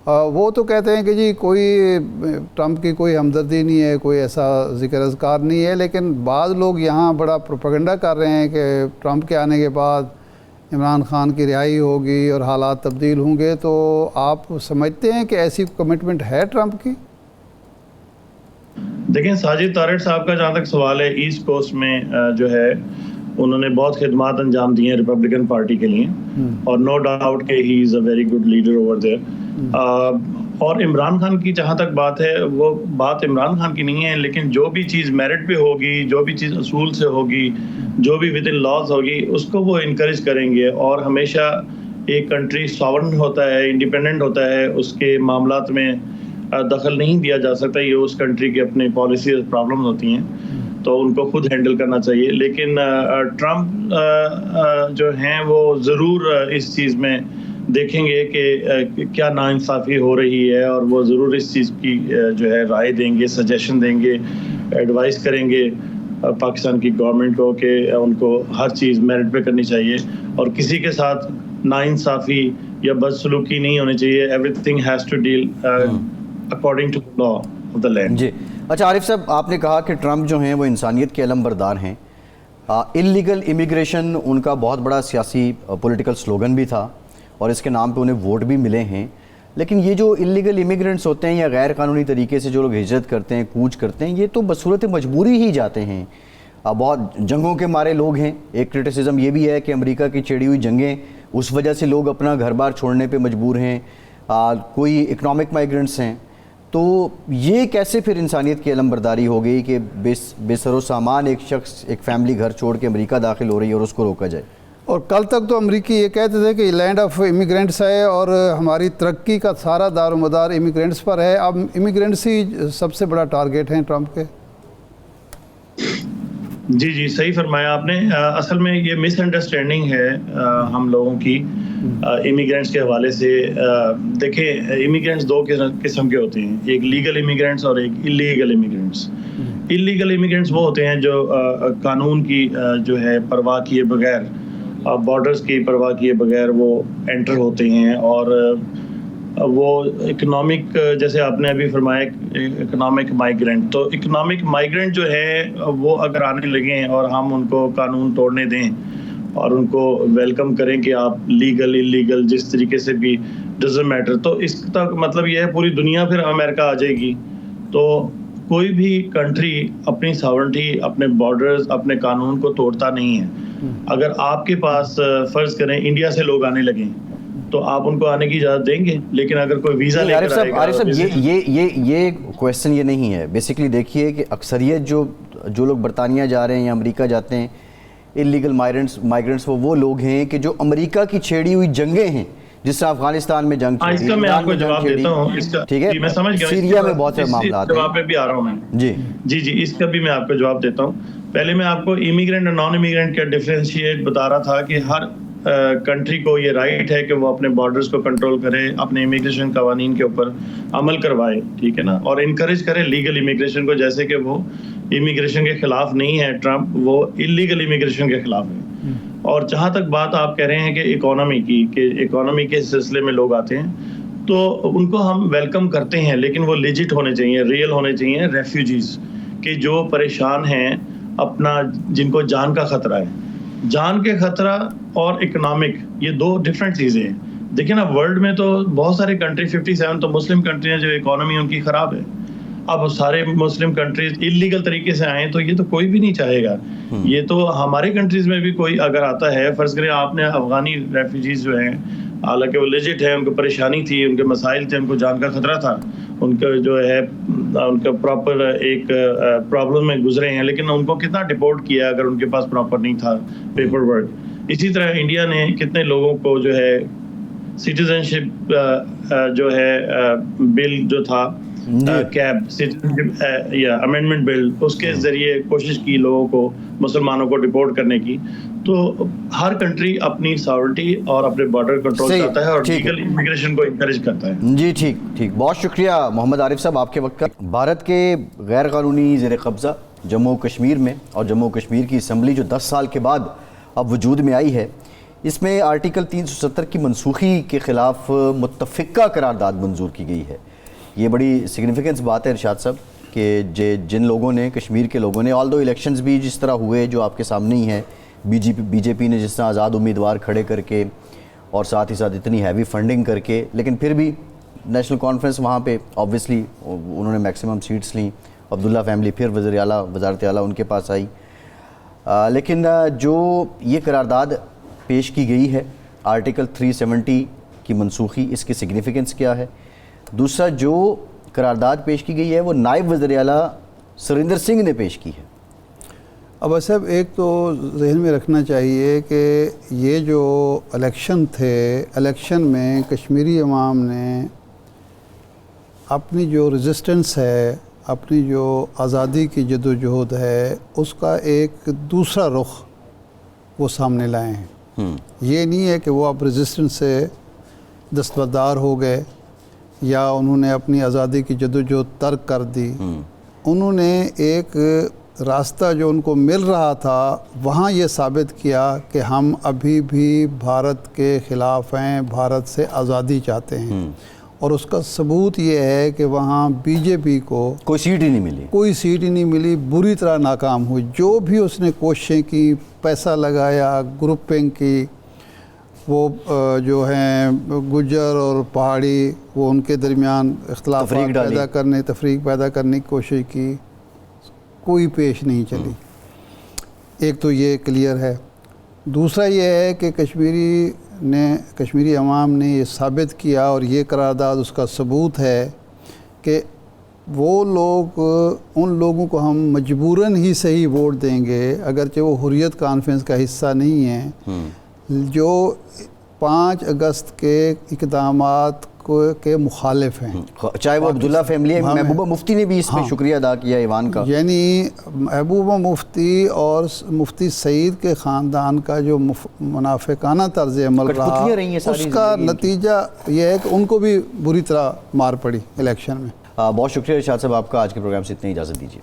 B: وہ تو کہتے ہیں کہ جی کوئی ٹرمپ کی کوئی ہمدردی نہیں ہے، کوئی ایسا ذکر اذکار نہیں ہے، لیکن بعض لوگ یہاں بڑا پروپیگنڈا کر رہے ہیں کہ ٹرمپ کے آنے کے بعد عمران خان کی رہائی ہوگی اور حالات تبدیل ہوں گے، تو آپ سمجھتے ہیں کہ ایسی کمٹمنٹ ہے ٹرمپ کی؟
D: دیکھیں، ساجد تارڑ صاحب کا جہاں تک سوال ہے، ایسٹ کوسٹ میں جو ہے انہوں نے بہت خدمات انجام دی ہیں ریپبلکن پارٹی کے لیے، اور نو ڈاؤٹ کہ he is a very good leader over there. اور عمران خان کی جہاں تک بات ہے وہ بات عمران خان کی نہیں ہے، لیکن جو بھی چیز میرٹ پہ ہوگی، جو بھی چیز اصول سے ہوگی، جو بھی ود ان لاز ہوگی، اس کو وہ انکریج کریں گے. اور ہمیشہ ایک کنٹری ساورن ہوتا ہے، انڈیپینڈنٹ ہوتا ہے، اس کے معاملات میں دخل نہیں دیا جا سکتا. یہ اس کنٹری کے اپنے پالیسی اور پرابلمز ہوتی ہیں تو ان کو خود ہینڈل کرنا چاہیے. لیکن ٹرمپ جو ہیں وہ ضرور اس چیز میں دیکھیں گے کہ کیا ناانصافی ہو رہی ہے، اور وہ ضرور اس چیز کی جو ہے رائے دیں گے، سجیشن دیں گے، ایڈوائز کریں گے پاکستان کی گورنمنٹ کو کہ ان کو ہر چیز میرٹ پہ کرنی چاہیے اور کسی کے ساتھ ناانصافی یا بدسلوکی نہیں ہونی چاہیے. Everything has to deal according to law of the land.
A: جی اچھا عارف صاحب، آپ نے کہا کہ ٹرمپ جو ہیں وہ انسانیت کے علم بردار ہیں. انلیگل امیگریشن ان کا بہت بڑا سیاسی پولیٹیکل سلوگن بھی تھا اور اس کے نام پہ انہیں ووٹ بھی ملے ہیں. لیکن یہ جو انلیگل امیگرینٹس ہوتے ہیں یا غیر قانونی طریقے سے جو لوگ ہجرت کرتے ہیں، کوچ کرتے ہیں، یہ تو بصورت مجبوری ہی جاتے ہیں. بہت جنگوں کے مارے لوگ ہیں. ایک کرٹیسزم یہ بھی ہے کہ امریکہ کی چھیڑی ہوئی جنگیں، اس وجہ سے لوگ اپنا گھر بار چھوڑنے پہ مجبور ہیں. کوئی اکنامک مائیگرنٹس ہیں. تو یہ کیسے پھر انسانیت کی علم برداری ہو گئی کہ بے سر و سامان ایک شخص ایک فیملی گھر چھوڑ کے امریکہ داخل ہو رہی ہے اور اس کو روکا جائے؟
B: اور کل تک تو امریکی یہ کہتے تھے کہ لینڈ آف امیگرینٹس ہے اور ہماری ترقی کا سارا دار و مدار امیگرینٹس پر ہے. اب امیگرینٹس ہی سب سے بڑا ٹارگیٹ ہیں ٹرمپ کے.
D: جی صحیح فرمایا آپ نے. اصل میں یہ مس انڈرسٹینڈنگ ہے ہم لوگوں کی امیگرینٹس کے حوالے سے. دیکھیں امیگرینٹس دو قسم کے ہوتے ہیں، ایک لیگل امیگرینٹس اور ایک انلیگل امیگرینٹس. انلیگل امیگرینٹس وہ ہوتے ہیں جو قانون کی جو ہے پرواہ کیے بغیر، بارڈرز کی پرواہ کیے بغیر وہ انٹر ہوتے ہیں، اور وہ اکنامک، جیسے آپ نے ابھی فرمایا اکنامک مائیگرینٹ. تو اکنامک مائیگرینٹ جو ہے وہ اگر آنے لگیں اور ہم ان کو قانون توڑنے دیں اور ان کو ویلکم کریں کہ آپ لیگل انلیگل جس طریقے سے بھی ڈزنٹ میٹر، تو اس کا مطلب یہ ہے پوری دنیا پھر امریکہ آ جائے گی. تو کوئی بھی کنٹری اپنی ساورنٹی، اپنے بارڈرز، اپنے قانون کو توڑتا نہیں ہے. اگر آپ کے پاس فرض کریں انڈیا سے لوگ آنے لگیں تو آپ ان کو آنے کی اجازت دیں گے، لیکن اگر کوئی ویزا لے کر آئے گا. عارف صاحب
A: یہ کویسچن یہ نہیں ہے. بیسیکلی دیکھیے کہ اکثریت جو لوگ برطانیہ جا رہے ہیں یا امریکہ جاتے ہیں انلیگل مائیگرنٹس، وہ لوگ ہیں کہ جو امریکہ کی چھیڑی ہوئی جنگیں ہیں، جس طرح افغانستان میں جنگ چھیڑی،
D: اس کا میں آپ کو جواب دیتا ہوں.
A: ٹھیک ہے،
D: میں سمجھ گیا
A: سیریا میں بہت سے معاملات ہیں.
D: جواب پہ بھی آ رہا ہوں میں. جی اس کا بھی میں آپ کو جواب دیتا ہوں. پہلے میں آپ کو امیگرینٹ اور نان امیگرینٹ کا ڈفرینشیٹ بتا رہا تھا کہ ہر کنٹری کو یہ رائٹ ہے کہ وہ اپنے بارڈرز کو کنٹرول کرے، اپنے امیگریشن قوانین کے اوپر عمل کروائے، ٹھیک ہے نا، اور انکریج کرے لیگل امیگریشن کو. جیسے کہ وہ امیگریشن کے خلاف نہیں ہے ٹرمپ، وہ انلیگل امیگریشن کے خلاف ہے. اور جہاں تک بات آپ کہہ رہے ہیں کہ اکانومی کی، کہ اکانومی کے سلسلے میں لوگ آتے ہیں تو ان کو ہم ویلکم کرتے ہیں، لیکن وہ لیجٹ ہونے چاہیے، ریئل ہونے چاہیے ریفیوجیز، کہ جو پریشان ہیں اپنا، جن کو جان کا خطرہ ہے. جان کے خطرہ اور اکنامک یہ دو ڈفرینٹ چیزیں ہیں. دیکھیں نا ورلڈ میں تو بہت سارے کنٹری، 57 تو مسلم کنٹری ہیں جو اکانومی ان کی خراب ہے. اب سارے مسلم کنٹریز انلیگل طریقے سے آئیں تو یہ تو کوئی بھی نہیں چاہے گا. یہ تو ہمارے کنٹریز میں بھی کوئی اگر آتا ہے، فرض کریں آپ نے افغانی ریفیوجیز جو ہیں، حالانکہ وہ لیجٹ ہے، ان کو پریشانی تھی، ان کے مسائل تھے، ان کو جان کا خطرہ تھا، ان کا جو ہے ان کا پراپر ایک پرابلم میں گزرے ہیں، لیکن ان کو کتنا ڈپورٹ کیا اگر ان کے پاس پراپر نہیں تھا پیپر ورک. اسی طرح انڈیا نے کتنے لوگوں کو جو ہے سٹیزن شپ جو ہے بل جو تھا کیب سٹیزنشپ یا امینڈمنٹ بل، اس کے ذریعے کوشش کی لوگوں کو، مسلمانوں کو ڈپورٹ کرنے کی. تو ہر کنٹری اپنی ساورنٹی اور اپنے بارڈر کنٹرول کرتا ہے اور لیگل امیگریشن کو انکریج کرتا ہے.
A: جی ٹھیک. بہت شکریہ محمد عارف صاحب آپ کے وقت کا. بھارت کے غیر قانونی زیر قبضہ جموں کشمیر میں، اور جموں کشمیر کی اسمبلی جو 10 سال کے بعد اب وجود میں آئی ہے، اس میں آرٹیکل 370 کی منسوخی کے خلاف متفقہ قرارداد منظور کی گئی ہے. یہ بڑی سگنیفیکنس بات ہے ارشاد صاحب کہ جن لوگوں نے، کشمیر کے لوگوں نے، آل دو الیکشنز بھی جس طرح ہوئے جو آپ کے سامنے ہی ہیں، بی جے پی نے جس طرح آزاد امیدوار کھڑے کر کے اور ساتھ ہی ساتھ اتنی ہیوی فنڈنگ کر کے، لیکن پھر بھی نیشنل کانفرنس وہاں پہ آبویسلی انہوں نے میکسیمم سیٹس لیں. عبداللہ فیملی پھر وزیر اعلیٰ، وزارت اعلیٰ ان کے پاس آئی. لیکن جو یہ قرارداد پیش کی گئی ہے آرٹیکل 370 کی منسوخی، اس کی سگنیفیکنس کیا ہے؟ دوسرا جو قرارداد پیش کی گئی ہے وہ نائب وزیر اعلیٰ سریندر سنگھ نے پیش کی ہے.
B: اب صاحب ایک تو ذہن میں رکھنا چاہیے کہ یہ جو الیکشن تھے، الیکشن میں کشمیری عوام نے اپنی جو ریزسٹنس ہے، اپنی جو آزادی کی جدوجہد ہے، اس کا ایک دوسرا رخ وہ سامنے لائے ہیں. یہ نہیں ہے کہ وہ اب ریزسٹنس سے دستبردار ہو گئے یا انہوں نے اپنی آزادی کی جدوجہد ترک کر دی. انہوں نے ایک راستہ جو ان کو مل رہا تھا وہاں یہ ثابت کیا کہ ہم ابھی بھی بھارت کے خلاف ہیں، بھارت سے آزادی چاہتے ہیں. اور اس کا ثبوت یہ ہے کہ وہاں بی جے پی کو
A: کوئی سیٹ ہی نہیں ملی، بری طرح ناکام ہوئی. جو بھی اس نے کوششیں کی، پیسہ لگایا، گروپنگ کی، وہ جو ہیں گجر اور پہاڑی، وہ ان کے درمیان اختلافات تفریق پیدا کرنے کی کوشش کی، کوئی پیش نہیں چلی. ایک تو یہ کلیئر ہے. دوسرا یہ ہے کہ کشمیری عوام نے یہ ثابت کیا، اور یہ قرارداد اس کا ثبوت ہے کہ وہ لوگ، ان لوگوں کو ہم مجبوراً ہی صحیح ووٹ دیں گے اگرچہ وہ حریت کانفرنس کا حصہ نہیں ہیں، جو 5 اگست کے اقدامات کے مخالف ہیں. چاہے وہ عبداللہ فیملی ہے. محبوبہ مفتی نے بھی اس پہ شکریہ ادا کیا ایوان کا.
B: یعنی محبوبہ مفتی اور مفتی سعید کے خاندان کا جو منافقانہ طرز عمل رہا، اس کا نتیجہ یہ ہے کہ ان کو بھی بری طرح مار پڑی الیکشن میں.
A: بہت شکریہ ارشاد صاحب آپ کا. آج کے پروگرام سے اتنی اجازت دیجیے.